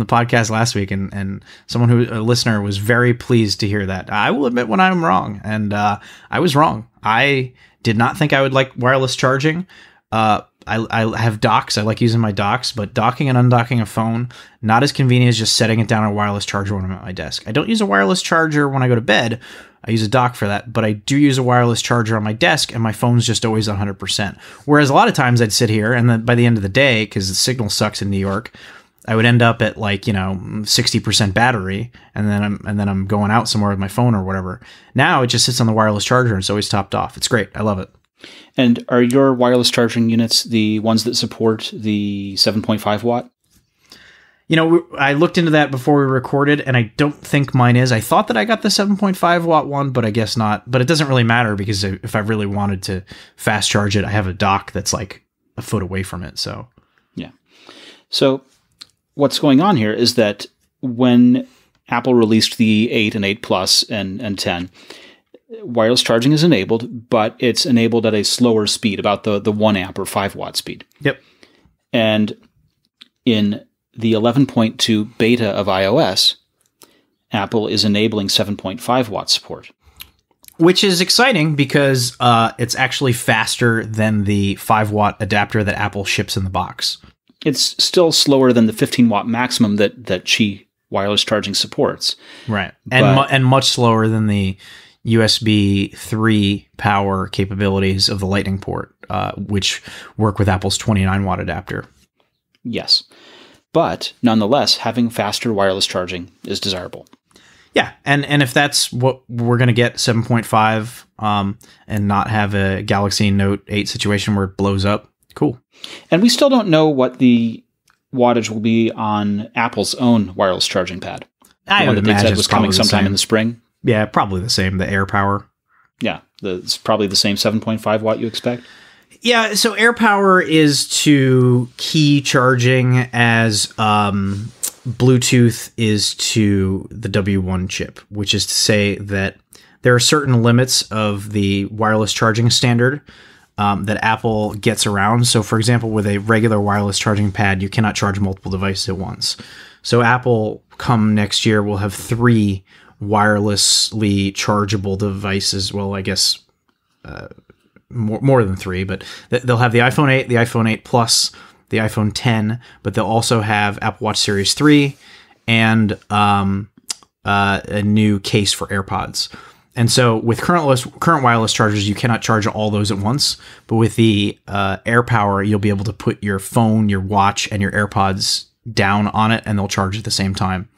podcast last week, and a listener was very pleased to hear that. I will admit when I'm wrong, and I was wrong. I did not think I would like wireless charging. I have docks. I like using my docks, but docking and undocking a phone, not as convenient as just setting it down on a wireless charger when I'm at my desk. I don't use a wireless charger when I go to bed. I use a dock for that, but I do use a wireless charger on my desk, and my phone's just always 100%. Whereas a lot of times I'd sit here, and then by the end of the day, because the signal sucks in New York, I would end up at 60% battery, and then I'm going out somewhere with my phone or whatever. Now it just sits on the wireless charger, and it's always topped off. It's great. I love it. And are your wireless charging units the ones that support the 7.5 watt? I looked into that before we recorded, and I don't think mine is. I thought that I got the 7.5 watt one, but I guess not. But it doesn't really matter because if I really wanted to fast charge it, I have a dock that's like a foot away from it. So, yeah. So what's going on here is that when Apple released the 8 and 8 Plus and 10, wireless charging is enabled, but it's enabled at a slower speed, about the 1 amp or 5 watt speed. Yep. And in the 11.2 beta of iOS, Apple is enabling 7.5 watt support. Which is exciting because it's actually faster than the 5 watt adapter that Apple ships in the box. It's still slower than the 15 watt maximum that Qi wireless charging supports. Right. And much slower than the USB 3 power capabilities of the Lightning port, which work with Apple's 29 watt adapter. Yes. But nonetheless, having faster wireless charging is desirable. Yeah, and if that's what we're going to get, 7.5, and not have a Galaxy Note 8 situation where it blows up, cool. And we still don't know what the wattage will be on Apple's own wireless charging pad. I would imagine they said was coming sometime same. in the spring. Yeah, probably the same, the Air Power. Yeah, it's probably the same 7.5 watt you expect. Yeah, so Air Power is to key charging as Bluetooth is to the W1 chip, which is to say that there are certain limits of the wireless charging standard that Apple gets around. So, for example, with a regular wireless charging pad, you cannot charge multiple devices at once. So Apple, come next year, will have 3 wirelessly chargeable devices. Well, I guess more than 3, but they'll have the iPhone 8, the iPhone 8 Plus, the iPhone 10, but they'll also have Apple Watch Series 3 and a new case for AirPods. And so with current wireless chargers, you cannot charge all those at once, but with the Air Power, you'll be able to put your phone, your watch, and your AirPods down on it, and they'll charge at the same time.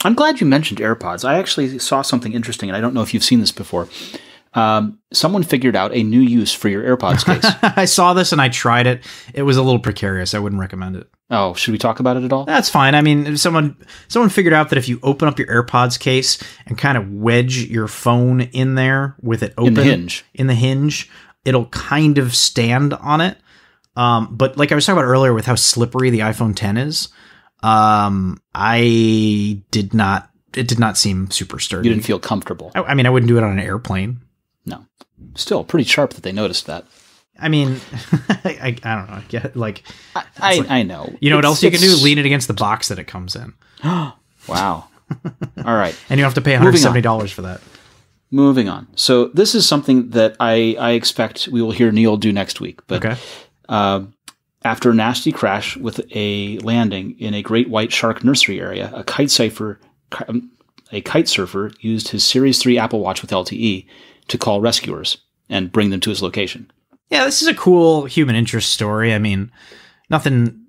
I'm glad you mentioned AirPods. I actually saw something interesting, and I don't know if you've seen this before. Someone figured out a new use for your AirPods case. I saw this and I tried it. It was a little precarious. I wouldn't recommend it. Oh, should we talk about it at all? That's fine. I mean, if someone figured out that if you open up your AirPods case and kind of wedge your phone in there with it open in the hinge, it'll kind of stand on it. But like I was talking about earlier with how slippery the iPhone 10 is, it did not seem super sturdy. You didn't feel comfortable. I mean, I wouldn't do it on an airplane. No. Still pretty sharp that they noticed that. I mean, I don't know. I know. You know what else you can do? Lean it against the box that it comes in. Wow. All right. And you don't have to pay $170 for that. Moving on. So this is something that I expect we will hear Neil do next week. But okay. After a nasty crash with a landing in a great white shark nursery area, a kite surfer used his Series 3 Apple Watch with LTE to call rescuers and bring them to his location. Yeah, this is a cool human interest story. I mean, nothing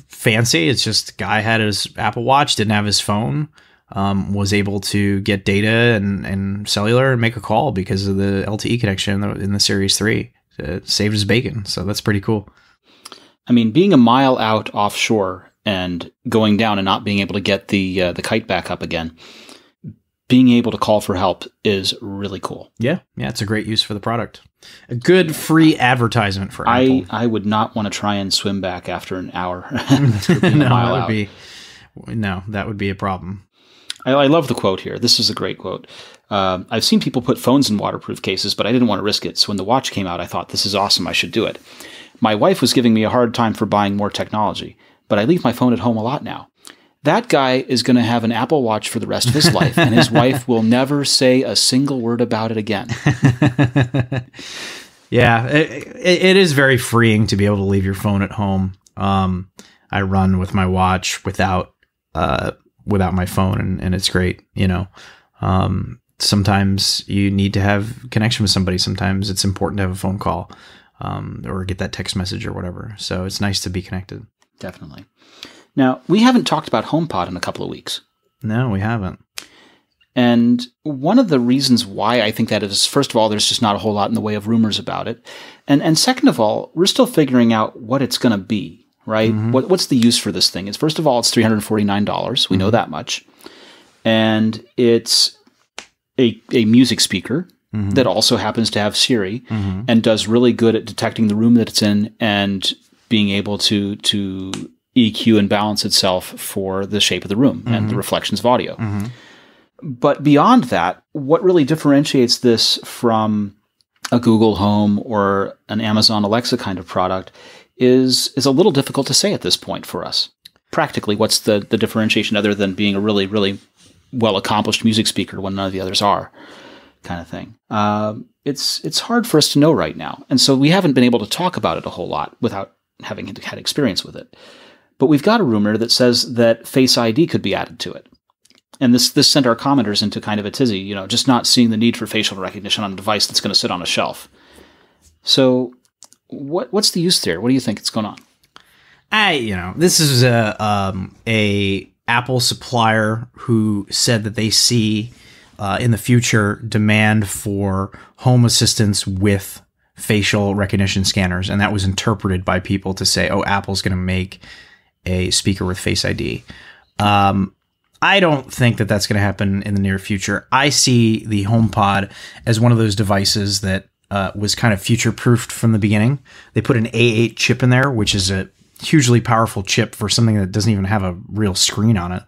fancy. It's just the guy had his Apple Watch, didn't have his phone, was able to get data and cellular and make a call because of the LTE connection in the Series 3. It saved his bacon, so that's pretty cool. I mean, being a mile out offshore and going down and not being able to get the kite back up again, being able to call for help is really cool. Yeah, it's a great use for the product. A good free advertisement for Apple. I would not want to try and swim back after an hour. After being a mile out. That would be a problem. I love the quote here. This is a great quote. I've seen people put phones in waterproof cases, but I didn't want to risk it. So when the watch came out, I thought, this is awesome. I should do it. My wife was giving me a hard time for buying more technology, but I leave my phone at home a lot now. That guy is going to have an Apple Watch for the rest of his life, and his wife will never say a single word about it again. Yeah, it is very freeing to be able to leave your phone at home. I run with my watch without my phone, and it's great. Sometimes you need to have connection with somebody. Sometimes it's important to have a phone call or get that text message or whatever. So it's nice to be connected. Definitely. Now, we haven't talked about HomePod in a couple of weeks. No, we haven't. And one of the reasons why I think that is, first of all, there's just not a whole lot in the way of rumors about it. And second of all, we're still figuring out what it's going to be, right? Mm-hmm. What's the use for this thing? First of all, it's $349. We know that much. And it's a music speaker that also happens to have Siri and does really good at detecting the room that it's in and being able to EQ and balance itself for the shape of the room and the reflections of audio. But beyond that, what really differentiates this from a Google Home or an Amazon Alexa kind of product is a little difficult to say at this point for us. Practically, what's the differentiation other than being a really, really well-accomplished music speaker when none of the others are, kind of thing. It's hard for us to know right now. And so we haven't been able to talk about it a whole lot without having had experience with it. But we've got a rumor that says that Face ID could be added to it. And this sent our commenters into kind of a tizzy, just not seeing the need for facial recognition on a device that's going to sit on a shelf. So what's the use there? What do you think is going on? This is a Apple supplier who said that they see in the future demand for home assistants with facial recognition scanners. And that was interpreted by people to say, oh, Apple's going to make a speaker with Face ID. I don't think that that's going to happen in the near future. I see the HomePod as one of those devices that was kind of future-proofed from the beginning. They put an A8 chip in there, which is a hugely powerful chip for something that doesn't even have a real screen on it.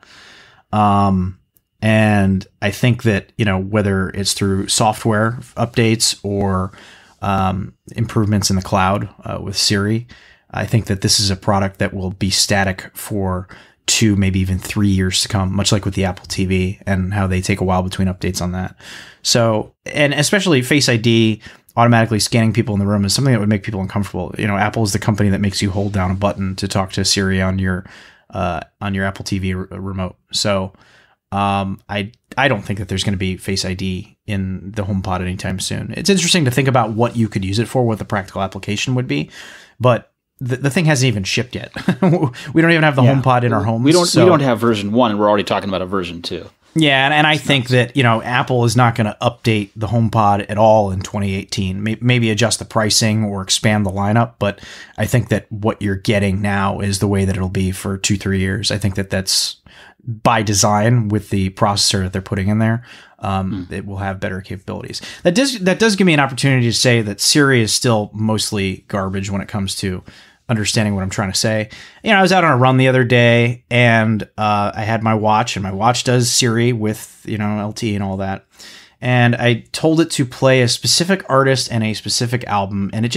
And I think that, whether it's through software updates or improvements in the cloud with Siri, I think that this is a product that will be static for 2, maybe even 3 years to come, much like with the Apple TV and how they take a while between updates on that. So, and especially Face ID automatically scanning people in the room is something that would make people uncomfortable. Apple is the company that makes you hold down a button to talk to Siri on your Apple TV remote. So, I don't think that there's going to be Face ID in the HomePod anytime soon. It's interesting to think about what you could use it for, what the practical application would be, but the thing hasn't even shipped yet. We don't even have the HomePod in our homes. We don't have version 1, and we're already talking about a version 2. Yeah, and I think that Apple is not going to update the HomePod at all in 2018. Maybe adjust the pricing or expand the lineup, but I think that what you're getting now is the way that it'll be for 2-3 years. I think that that's by design with the processor that they're putting in there. It will have better capabilities. That does give me an opportunity to say that Siri is still mostly garbage when it comes to understanding what I'm trying to say. I was out on a run the other day and I had my watch, and my watch does Siri with, LTE and all that. And I told it to play a specific artist and a specific album, and it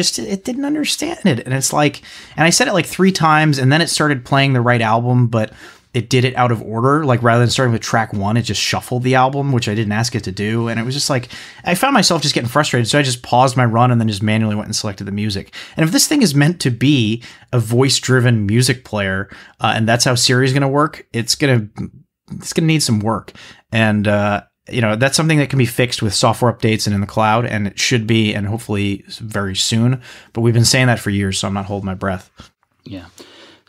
didn't understand it. And it's like, and I said it like 3 times, and then it started playing the right album, but it did it out of order. Like, rather than starting with track 1, it just shuffled the album, which I didn't ask it to do. And it was just like, I found myself just getting frustrated. So I just paused my run and then just manually went and selected the music. And if this thing is meant to be a voice-driven music player, and that's how Siri is going to work, it's going to need some work. And, that's something that can be fixed with software updates and in the cloud, and it should be, and hopefully very soon. But we've been saying that for years, so I'm not holding my breath. Yeah.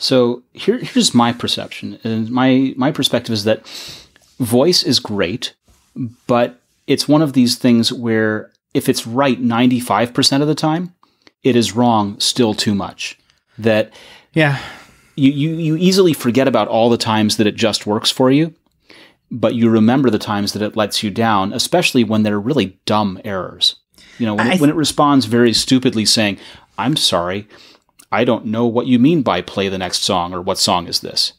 So here's my perception, and my perspective is that voice is great, but it's one of these things where if it's right 95% of the time, it is wrong still too much. That you easily forget about all the times that it just works for you, but you remember the times that it lets you down, especially when they're really dumb errors. When it responds very stupidly saying, "I'm sorry, I don't know what you mean by play the next song," or "What song is this?"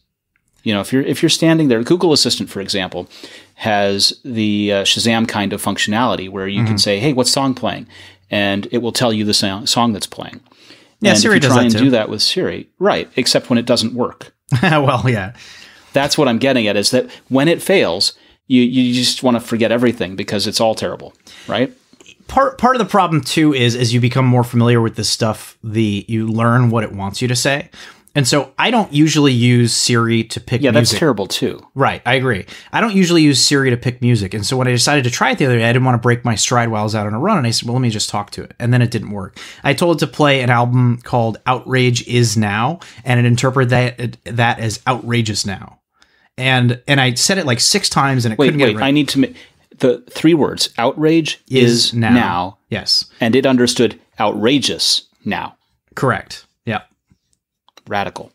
You know, if you're standing there, Google Assistant, for example, has the Shazam kind of functionality where you can say, "Hey, what's song playing?" and it will tell you the song that's playing. Yeah, and Siri if you does try that and too. do that with Siri, right? Except when it doesn't work. Well, yeah. That's what I'm getting at, is that when it fails, you just want to forget everything because it's all terrible, right? Part of the problem too is as you become more familiar with this stuff, you learn what it wants you to say. And so I don't usually use Siri to pick music. Yeah, that's terrible too. Right, I agree. I don't usually use Siri to pick music. And so when I decided to try it the other day, I didn't want to break my stride while I was out on a run. And I said, well, let me just talk to it. And then it didn't work. I told it to play an album called Outrage Is Now, and it interpreted that as outrageous now. And I said it like 6 times and it couldn't get it right. I need to make the 3 words. Outrage is now. Yes. And it understood outrageous now. Correct. Yeah. Radical.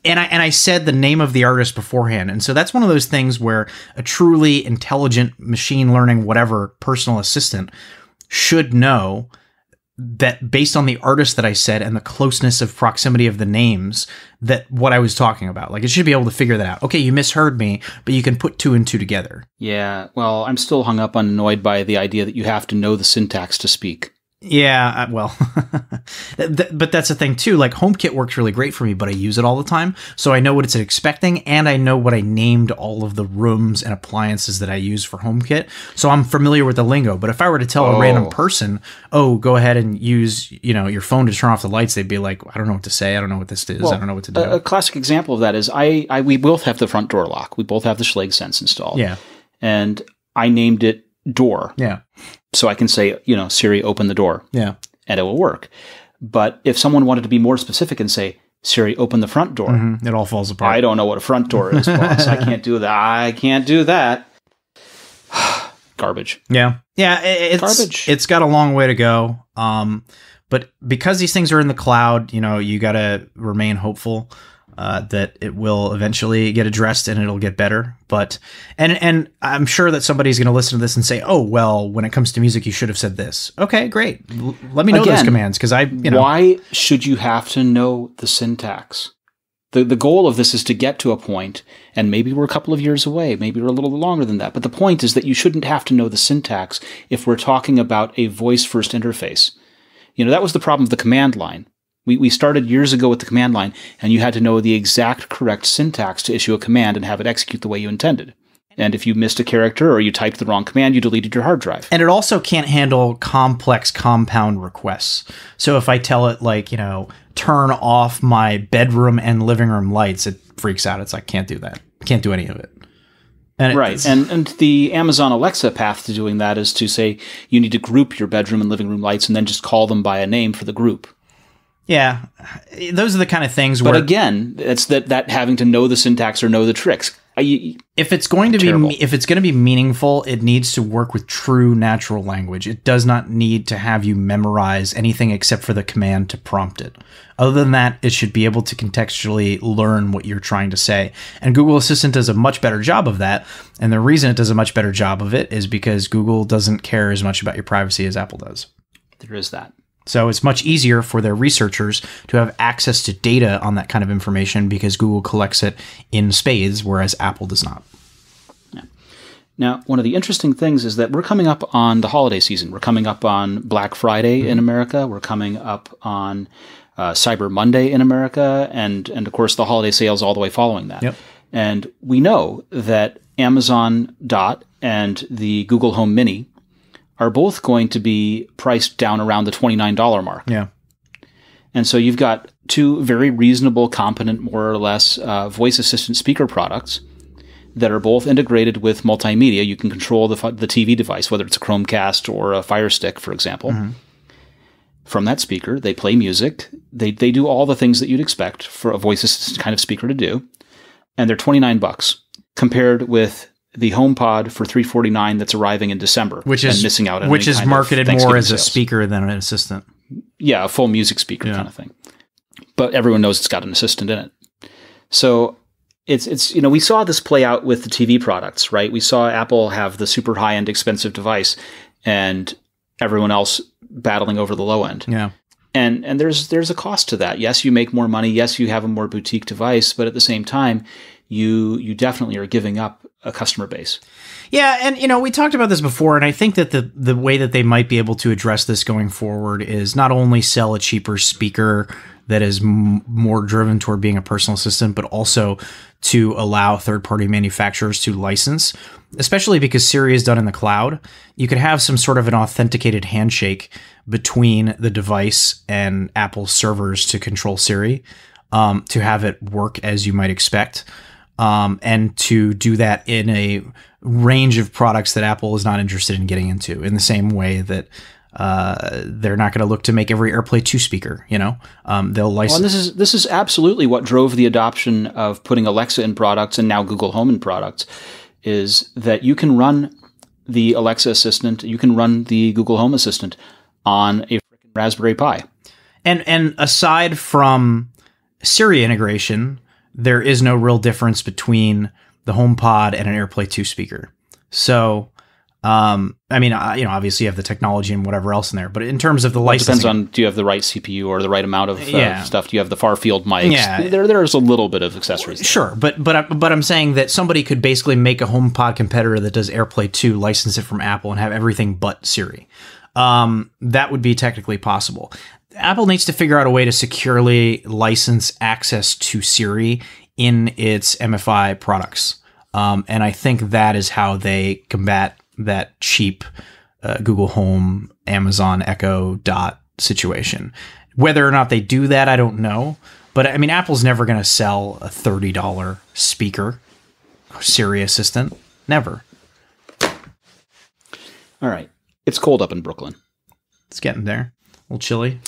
And I said the name of the artist beforehand. And so that's one of those things where a truly intelligent machine learning, whatever, personal assistant should know that based on the artist that I said and the closeness of proximity of the names, that what I was talking about. Like, it should be able to figure that out. Okay, you misheard me, but you can put 2 and 2 together. Yeah, well, I'm still hung up on annoyed by the idea that you have to know the syntax to speak. Yeah, well, but that's the thing too. Like, HomeKit works really great for me, but I use it all the time. So I know what it's expecting, and I know what I named all of the rooms and appliances that I use for HomeKit. So I'm familiar with the lingo. But if I were to tell a random person, oh, go ahead and use, your phone to turn off the lights, they'd be like, I don't know what to say. I don't know what this is. Well, I don't know what to do. A classic example of that is we both have the front door lock. We both have the Schlage Sense installed. Yeah. And I named it Door. Yeah. So I can say, Siri, open the door. Yeah. And it will work. But if someone wanted to be more specific and say, Siri, open the front door. Mm-hmm. It all falls apart. I don't know what a front door is, boss. I can't do that. I can't do that. Garbage. Yeah. Yeah. It's garbage. It's got a long way to go. But because these things are in the cloud, you got to remain hopeful that it will eventually get addressed and it'll get better. But and I'm sure that somebody's going to listen to this and say, "Oh, well, when it comes to music, you should have said this." Okay, great. Let me know those commands, because why should you have to know the syntax? The goal of this is to get to a point, and maybe we're a couple of years away, maybe we're a little longer than that. But the point is that you shouldn't have to know the syntax if we're talking about a voice-first interface. That was the problem of the command line. We started years ago with the command line, and you had to know the exact correct syntax to issue a command and have it execute the way you intended. And if you missed a character or you typed the wrong command, you deleted your hard drive. And it also can't handle complex compound requests. So if I tell it, turn off my bedroom and living room lights, it freaks out. It's like, can't do that. Can't do any of it. Right. And the Amazon Alexa path to doing that is to say you need to group your bedroom and living room lights and then just call them by a name for the group. Yeah, those are the kind of things where... But again, it's that having to know the syntax or know the tricks. If it's going to be meaningful, it needs to work with true natural language. It does not need to have you memorize anything except for the command to prompt it. Other than that, it should be able to contextually learn what you're trying to say. And Google Assistant does a much better job of that. And the reason it does a much better job of it is because Google doesn't care as much about your privacy as Apple does. There is that. So it's much easier for their researchers to have access to data on that kind of information because Google collects it in spades, whereas Apple does not. Yeah. Now, one of the interesting things is that we're coming up on the holiday season. We're coming up on Black Friday in America. We're coming up on Cyber Monday in America, and of course the holiday sales all the way following that. Yep. And we know that Amazon Dot and the Google Home Mini are both going to be priced down around the $29 mark. Yeah. And so you've got 2 very reasonable, competent, more or less, voice assistant speaker products that are both integrated with multimedia. You can control the TV device, whether it's a Chromecast or a Fire Stick, for example. Mm-hmm. From that speaker, they play music. They do all the things that you'd expect for a voice assistant kind of speaker to do. And they're $29 compared with the HomePod for $349 that's arriving in December, which is missing out on which is marketed more as sales. A speaker than an assistant. Yeah, a full music speaker kind of thing. But everyone knows it's got an assistant in it. So it's we saw this play out with the TV products, right? We saw Apple have the super high end expensive device, and everyone else battling over the low end. Yeah. And there's a cost to that. Yes, you make more money. Yes, you have a more boutique device, but at the same time, you definitely are giving up a customer base. Yeah, and we talked about this before, and I think that the way that they might be able to address this going forward is not only sell a cheaper speaker that is more driven toward being a personal assistant, but also to allow third-party manufacturers to license, especially because Siri is done in the cloud. You could have some sort of an authenticated handshake between the device and Apple's servers to control Siri, to have it work as you might expect. And to do that in a range of products that Apple is not interested in getting into, in the same way that they're not going to look to make every AirPlay 2 speaker. They'll license. Well, and this is absolutely what drove the adoption of putting Alexa in products and now Google Home in products, is that you can run the Alexa assistant, you can run the Google Home assistant on a freaking Raspberry Pi. And aside from Siri integration, there is no real difference between the HomePod and an AirPlay 2 speaker. So, obviously you have the technology and whatever else in there, but in terms of the licensing... It depends on, do you have the right CPU or the right amount of stuff? Do you have the far field mics? Yeah. There's a little bit of accessories there. Sure, but I'm saying that somebody could basically make a HomePod competitor that does AirPlay 2, license it from Apple, and have everything but Siri. That would be technically possible. Apple needs to figure out a way to securely license access to Siri in its MFI products. And I think that is how they combat that cheap Google Home, Amazon Echo Dot situation. Whether or not they do that, I don't know. But I mean, Apple's never going to sell a $30 speaker, Siri assistant. Never. All right. It's cold up in Brooklyn. It's getting there. A little chilly.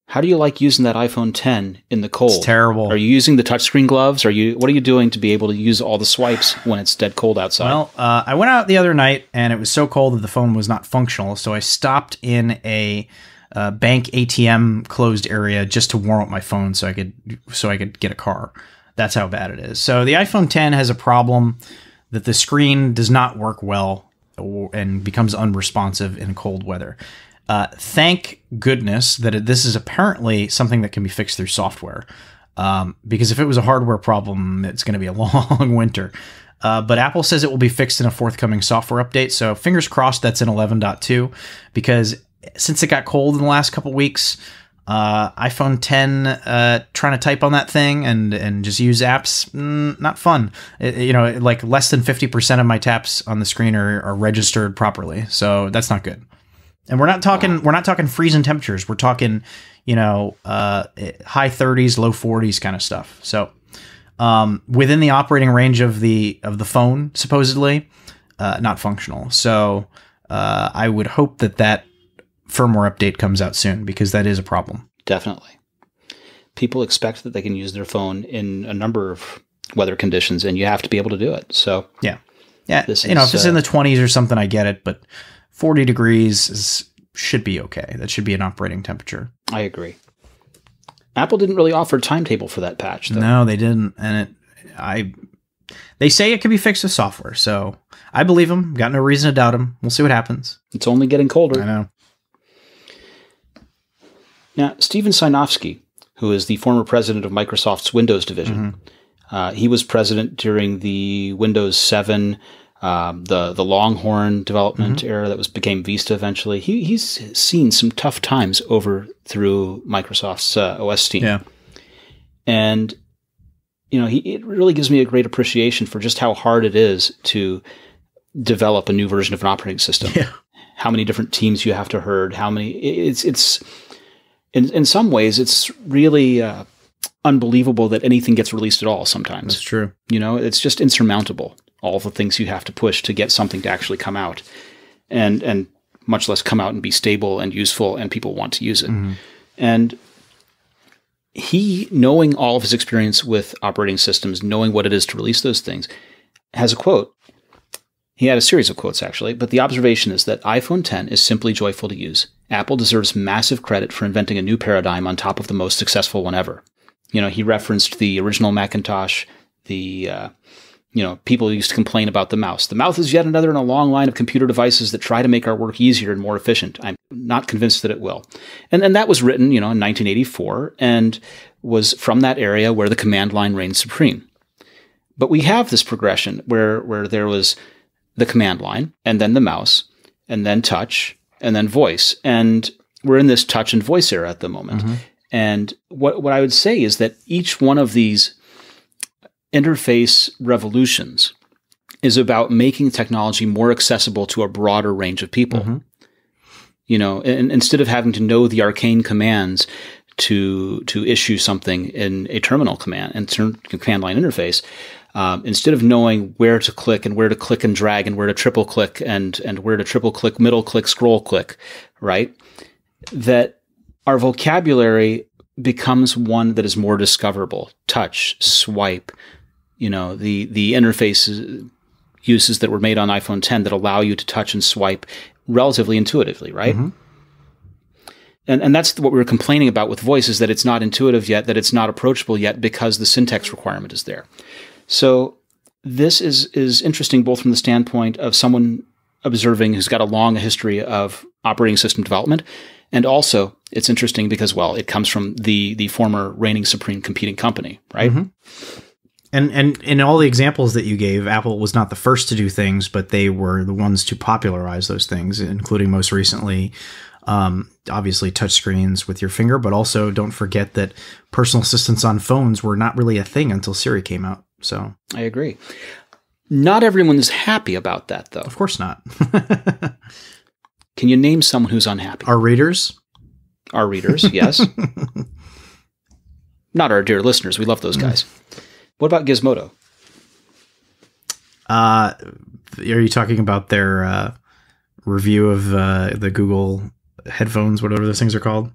How do you like using that iPhone 10 in the cold? It's terrible. Are you using the touchscreen gloves? What are you doing to be able to use all the swipes when it's dead cold outside? Well, I went out the other night and it was so cold that the phone was not functional. So I stopped in a bank ATM closed area just to warm up my phone so I could get a car. That's how bad it is. So the iPhone 10 has a problem that the screen does not work well and becomes unresponsive in cold weather. Thank goodness that this is apparently something that can be fixed through software. Because if it was a hardware problem, it's going to be a long winter. But Apple says it will be fixed in a forthcoming software update. So fingers crossed that's in 11.2, because since it got cold in the last couple weeks, iPhone 10 trying to type on that thing and just use apps, not fun. Like less than 50% of my taps on the screen are registered properly. So that's not good. And we're not talking freezing temperatures. We're talking, high 30s, low 40s kind of stuff. So, within the operating range of the phone, supposedly, not functional. So, I would hope that firmware update comes out soon, because that is a problem. Definitely. People expect that they can use their phone in a number of weather conditions, and you have to be able to do it. So, yeah. If it's in the 20s or something, I get it, but 40 degrees should be okay. That should be an operating temperature. I agree. Apple didn't really offer a timetable for that patch, though. No, they didn't. And they say it can be fixed with software, so I believe them. Got no reason to doubt them. We'll see what happens. It's only getting colder. I know. Now, Steven Soderbergh, who is the former president of Microsoft's Windows division, he was president during the Windows 7 the Longhorn development era that became Vista eventually. He's seen some tough times through Microsoft's OS team. Yeah. And, it really gives me a great appreciation for just how hard it is to develop a new version of an operating system. Yeah. How many different teams you have to herd, it's in some ways, it's really unbelievable that anything gets released at all sometimes. That's true. It's just insurmountable. All the things you have to push to get something to actually come out, and much less come out and be stable and useful and people want to use it. Mm-hmm. And he, knowing all of his experience with operating systems, knowing what it is to release those things, has a quote. He had a series of quotes, actually, but the observation is that iPhone 10 is simply joyful to use. Apple deserves massive credit for inventing a new paradigm on top of the most successful one ever. He referenced the original Macintosh, people used to complain about the mouse. The mouse is yet another in a long line of computer devices that try to make our work easier and more efficient. I'm not convinced that it will. And that was written, in 1984, and was from that area where the command line reigned supreme. But we have this progression where there was the command line, and then the mouse, and then touch, and then voice. And we're in this touch and voice era at the moment. And what I would say is that each one of these interface revolutions is about making technology more accessible to a broader range of people. You know, and instead of having to know the arcane commands to issue something in a terminal command and command line interface, instead of knowing where to click and drag and where to triple click and where to triple click, middle click, scroll click, right? That our vocabulary becomes one that is more discoverable. Touch, swipe, you know, the interface uses that were made on iPhone X that allow you to touch and swipe relatively intuitively, right? And that's what we were complaining about with voice, is that it's not intuitive yet, that it's not approachable yet because the syntax requirement is there. So this is interesting both from the standpoint of someone observing who's got a long history of operating system development, and also it's interesting because, well, it comes from the former reigning supreme competing company, right? And in all the examples that you gave, Apple was not the first to do things, but they were the ones to popularize those things, including most recently, obviously touchscreens with your finger, but also don't forget that personal assistants on phones were not really a thing until Siri came out. So I agree. Not everyone is happy about that, though. Of course not. Can you name someone who's unhappy? Our readers? Our readers, yes. Not our dear listeners. We love those guys. What about Gizmodo? Are you talking about their review of the Google headphones, whatever those things are called?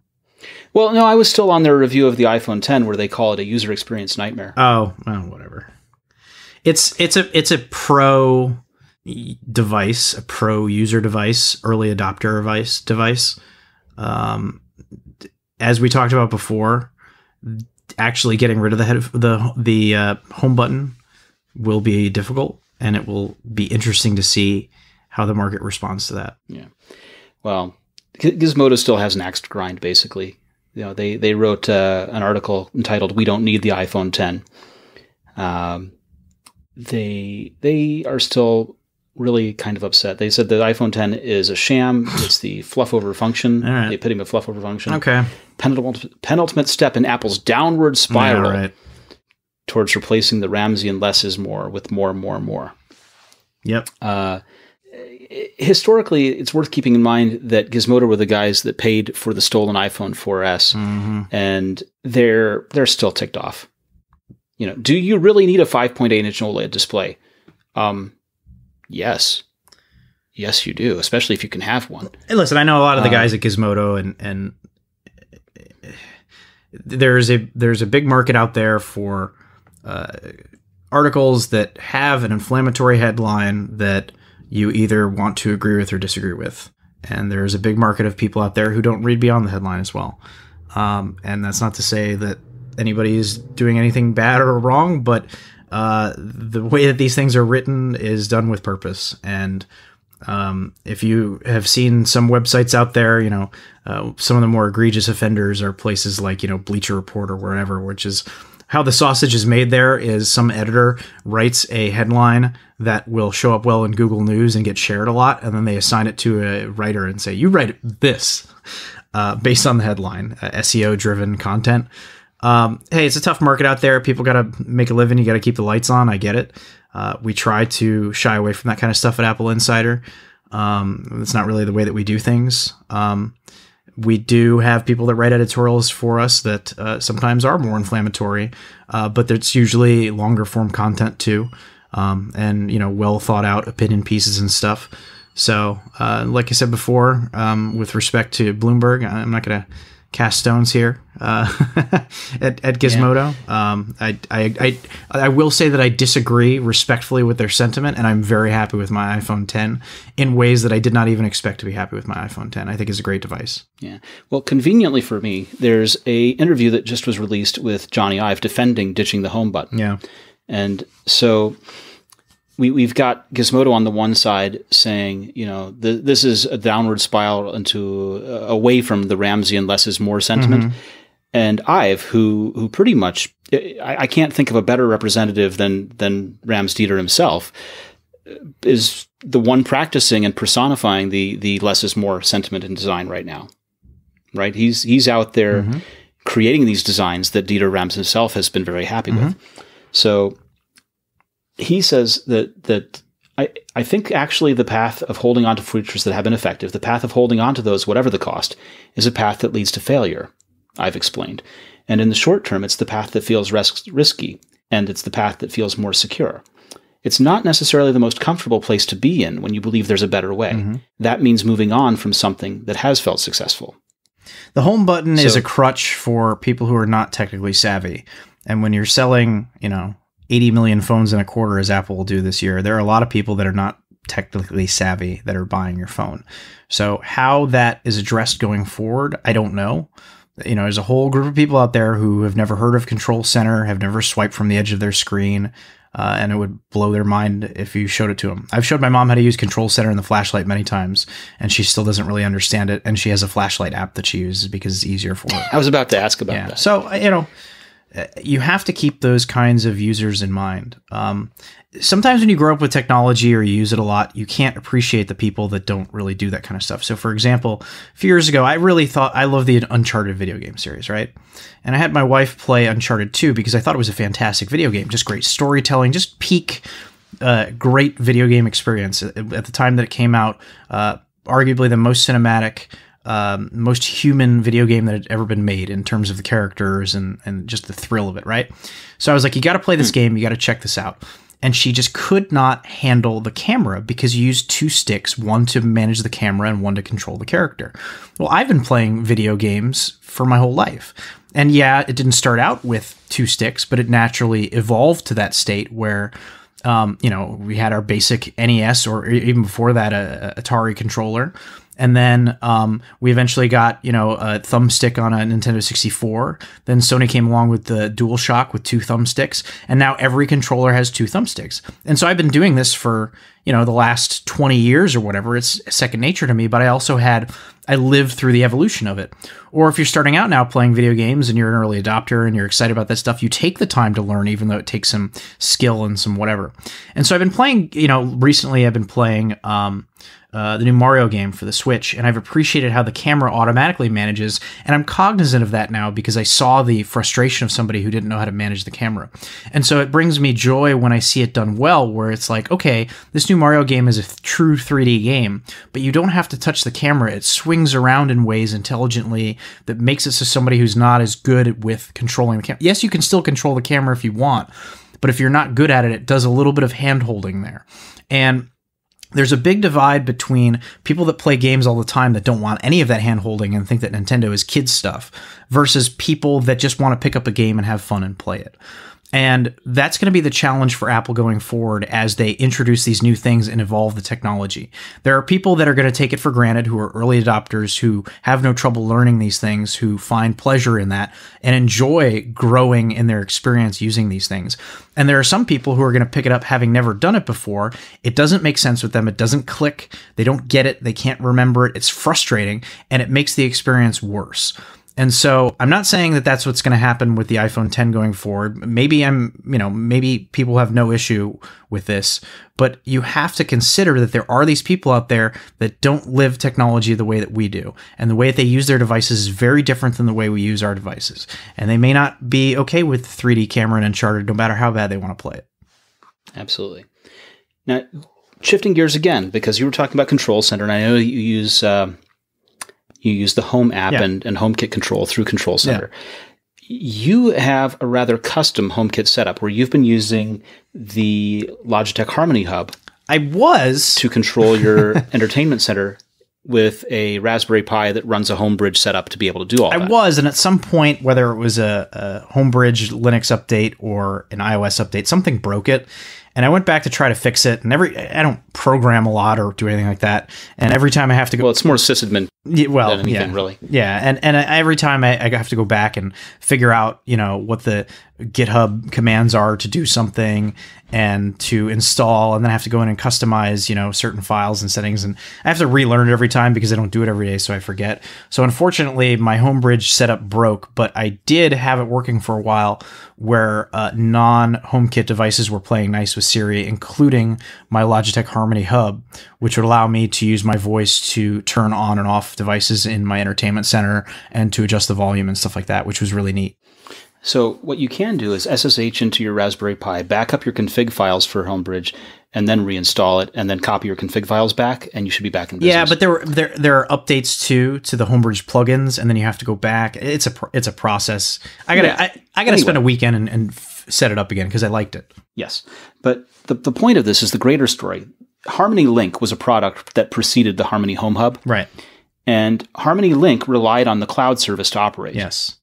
Well, no, I was still on their review of the iPhone X, where they call it a user experience nightmare. Oh, well, whatever. It's a pro device, a pro user device, early adopter device. As we talked about before, actually getting rid of the home button will be difficult, and it will be interesting to see how the market responds to that. Yeah. Well, Gizmodo still has an axe to grind, basically. You know, they wrote an article entitled "We Don't Need the iPhone X." They are still really kind of upset. They said the iPhone X is a sham. It's the fluff over function, the epitome of fluff over function. Okay. Penultimate step in Apple's downward spiral towards replacing the Ramsey and less is more with more, more, more. Yep. Historically, it's worth keeping in mind that Gizmodo were the guys that paid for the stolen iPhone 4S, and they're still ticked off. You know, do you really need a 5.8-inch OLED display? Yes. Yes, you do, especially if you can have one. And listen, I know a lot of the guys at Gizmodo, and there's a big market out there for articles that have an inflammatory headline that you either want to agree with or disagree with. And there's a big market of people out there who don't read beyond the headline as well. And that's not to say that anybody is doing anything bad or wrong, but the way that these things are written is done with purpose. And if you have seen some websites out there, you know, some of the more egregious offenders are places like, you know, Bleacher Report or wherever, which is how the sausage is made. There is some editor writes a headline that will show up well in Google News and get shared a lot, and then they assign it to a writer and say, you write this based on the headline, SEO-driven content. Hey, it's a tough market out there. People got to make a living. You got to keep the lights on. I get it. We try to shy away from that kind of stuff at AppleInsider. It's not really the way that we do things. We do have people that write editorials for us that sometimes are more inflammatory, but it's usually longer form content too, and, you know, well thought out opinion pieces and stuff. So, like I said before, with respect to Bloomberg, I'm not going to cast stones here at Gizmodo. Yeah. I will say that I disagree respectfully with their sentiment, and I'm very happy with my iPhone X in ways that I did not even expect to be happy with my iPhone X. I think it's a great device. Yeah. Well, conveniently for me, there's a interview that just was released with Johnny Ive defending ditching the home button. Yeah. And so we've got Gizmodo on the one side saying, you know, this is a downward spiral into away from the Ramsey and less is more sentiment. and Ive, who pretty much, I can't think of a better representative than Rams Dieter himself, is the one practicing and personifying the less is more sentiment in design right now. Right? He's out there creating these designs that Dieter Rams himself has been very happy with. So he says that I think actually the path of holding on to features that have been effective, the path of holding on to those, whatever the cost, is a path that leads to failure, I've explained. And in the short term, it's the path that feels risky, and it's the path that feels more secure. It's not necessarily the most comfortable place to be in when you believe there's a better way. That means moving on from something that has felt successful. The home button is a crutch for people who are not technically savvy. And when you're selling, 80 million phones in a quarter, as Apple will do this year, there are a lot of people that are not technically savvy that are buying your phone. So how that is addressed going forward, I don't know. There's a whole group of people out there who have never heard of Control Center, have never swiped from the edge of their screen, and it would blow their mind if you showed it to them. I've showed my mom how to use Control Center in the flashlight many times, and she still doesn't really understand it, and she has a flashlight app that she uses because it's easier for her. I was about to ask about that. So, you have to keep those kinds of users in mind. Sometimes when you grow up with technology or you use it a lot, you can't appreciate the people that don't really do that kind of stuff. So, for example, a few years ago, I really thought I loved the Uncharted video game series, right? And I had my wife play Uncharted 2 because I thought it was a fantastic video game, just great storytelling, just peak great video game experience. At the time that it came out, arguably the most cinematic, most human video game that had ever been made in terms of the characters and just the thrill of it, right? So I was like, you got to play this game, you got to check this out. And she just could not handle the camera because you use two sticks, one to manage the camera and one to control the character. Well, I've been playing video games for my whole life. And yeah, it didn't start out with two sticks, but it naturally evolved to that state where we had our basic NES, or even before that, a Atari controller. And then we eventually got, a thumbstick on a Nintendo 64. Then Sony came along with the DualShock with two thumbsticks. And now every controller has two thumbsticks. And so I've been doing this for, the last 20 years or whatever. It's second nature to me. But I lived through the evolution of it. Or if you're starting out now playing video games and you're an early adopter and you're excited about that stuff, you take the time to learn, even though it takes some skill and some whatever. And so I've been playing, recently I've been playing the new Mario game for the Switch, and I've appreciated how the camera automatically manages, and I'm cognizant of that now because I saw the frustration of somebody who didn't know how to manage the camera. And so it brings me joy when I see it done well, where it's like, okay, this new Mario game is a true 3D game, but you don't have to touch the camera. It swings around in ways intelligently that makes it so somebody who's not as good with controlling the camera. Yes, you can still control the camera if you want, but if you're not good at it, it does a little bit of hand-holding there. And there's a big divide between people that play games all the time that don't want any of that hand-holding and think that Nintendo is kids stuff versus people that just want to pick up a game and have fun and play it. And that's going to be the challenge for Apple going forward as they introduce these new things and evolve the technology. There are people that are going to take it for granted, who are early adopters, who have no trouble learning these things, who find pleasure in that and enjoy growing in their experience using these things. And there are some people who are going to pick it up having never done it before. It doesn't make sense with them. It doesn't click. They don't get it. They can't remember it. It's frustrating, and it makes the experience worse. And so I'm not saying that that's what's going to happen with the iPhone 10 going forward. Maybe people have no issue with this, but you have to consider that there are these people out there that don't live technology the way that we do. And the way that they use their devices is very different than the way we use our devices. And they may not be okay with 3D camera and Uncharted, no matter how bad they want to play it. Absolutely. Now, shifting gears again, because you were talking about Control Center, and I know you use the Home app and HomeKit control through Control Center. Yeah. You have a rather custom HomeKit setup where you've been using the Logitech Harmony Hub. To control your entertainment center with a Raspberry Pi that runs a Homebridge setup to be able to do all that. And at some point, whether it was a Homebridge Linux update or an iOS update, something broke it. And I went back to try to fix it. And I don't program a lot or do anything like that. And every time I have to go... Well, it's more sysadmin than anything, really. Yeah, and every time I have to go back and figure out, what the GitHub commands are to do something and to install, and then I have to go in and customize, certain files and settings, and I have to relearn it every time because I don't do it every day, so I forget. So unfortunately, my Homebridge setup broke, but I did have it working for a while where non-HomeKit devices were playing nice with Siri, including my Logitech Harmony Hub, which would allow me to use my voice to turn on and off devices in my entertainment center and to adjust the volume and stuff like that, which was really neat. So what you can do is SSH into your Raspberry Pi, back up your config files for Homebridge, and then reinstall it, and then copy your config files back, and you should be back in business. Yeah, but there are updates too to the Homebridge plugins, and then you have to go back. It's a process. I gotta spend a weekend and set it up again because I liked it. Yes, but the point of this is the greater story. Harmony Link was a product that preceded the Harmony Home Hub, right? And Harmony Link relied on the cloud service to operate. Yes.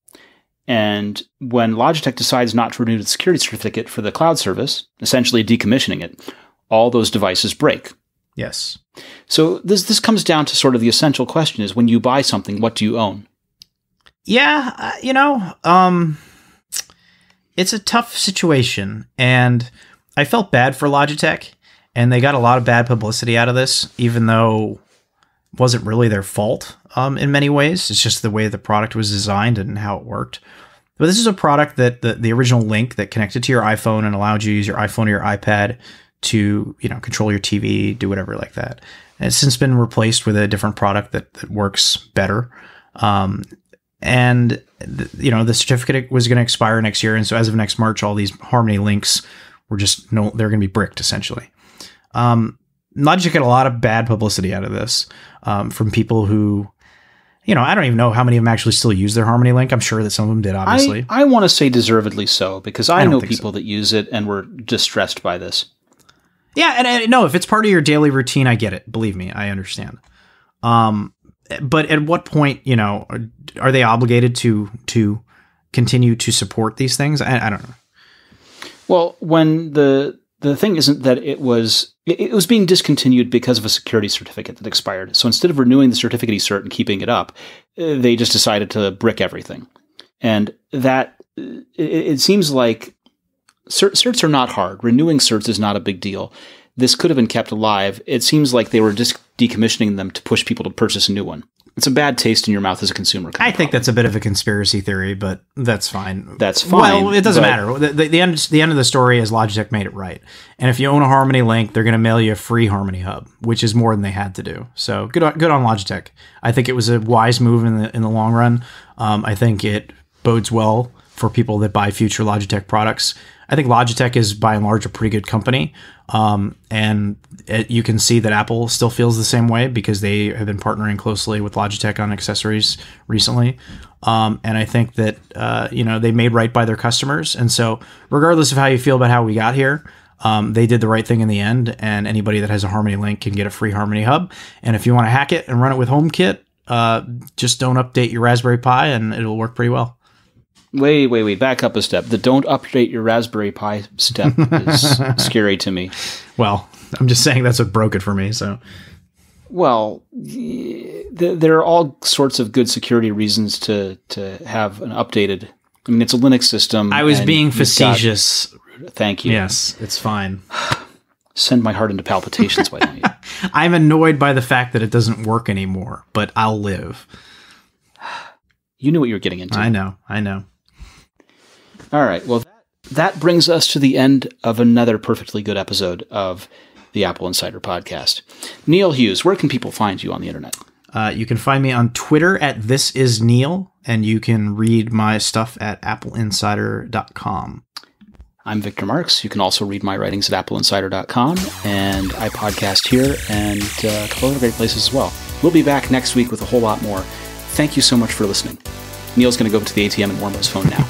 And when Logitech decides not to renew the security certificate for the cloud service, essentially decommissioning it, all those devices break. Yes. So this comes down to sort of the essential question is, when you buy something, what do you own? Yeah, it's a tough situation, and I felt bad for Logitech, and they got a lot of bad publicity out of this, even though it wasn't really their fault in many ways. It's just the way the product was designed and how it worked. But this is a product that the original Link that connected to your iPhone and allowed you to use your iPhone or your iPad to control your TV, do whatever like that. And it's since been replaced with a different product that works better. And the certificate was going to expire next year, and so as of next March, all these Harmony Links were just they're going to be bricked essentially. Logitech got a lot of bad publicity out of this from people who, I don't even know how many of them actually still use their Harmony Link. I'm sure that some of them did, obviously. I want to say deservedly so, because I know people that use it and were distressed by this. Yeah, and no, if it's part of your daily routine, I get it. Believe me, I understand. But at what point, are they obligated to continue to support these things? I don't know. Well, when the thing isn't that it was being discontinued because of a security certificate that expired. So instead of renewing the certificate cert and keeping it up, they just decided to brick everything. And that it seems like certs are not hard. Renewing certs is not a big deal. This could have been kept alive. It seems like they were just decommissioning them to push people to purchase a new one. It's a bad taste in your mouth as a consumer. I think that's a bit of a conspiracy theory, but that's fine. That's fine. Well, it doesn't matter. The end of the story is Logitech made it right. And if you own a Harmony Link, they're going to mail you a free Harmony Hub, which is more than they had to do. So good on Logitech. I think it was a wise move in the long run. I think it bodes well for people that buy future Logitech products. I think Logitech is by and large a pretty good company. And you can see that Apple still feels the same way because they have been partnering closely with Logitech on accessories recently. And I think that, they made right by their customers. And so regardless of how you feel about how we got here, they did the right thing in the end. And anybody that has a Harmony Link can get a free Harmony Hub. And if you want to hack it and run it with HomeKit, just don't update your Raspberry Pi and it'll work pretty well. Wait. Back up a step. The don't update your Raspberry Pi step is scary to me. Well, I'm just saying that's what broke it for me. So, well, there are all sorts of good security reasons to have an updated. I mean, it's a Linux system. I was being facetious. Thank you. Yes, it's fine. Send my heart into palpitations, why don't you? I'm annoyed by the fact that it doesn't work anymore, but I'll live. You knew what you were getting into. I know. All right. Well, that brings us to the end of another perfectly good episode of the Apple Insider podcast. Neil Hughes, where can people find you on the internet? You can find me on Twitter at thisisneil, and you can read my stuff at AppleInsider.com. I'm Victor Marks. You can also read my writings at AppleInsider.com, and I podcast here and a couple other great places as well. We'll be back next week with a whole lot more. Thank you so much for listening. Neil's going to go to the ATM and warm his phone now.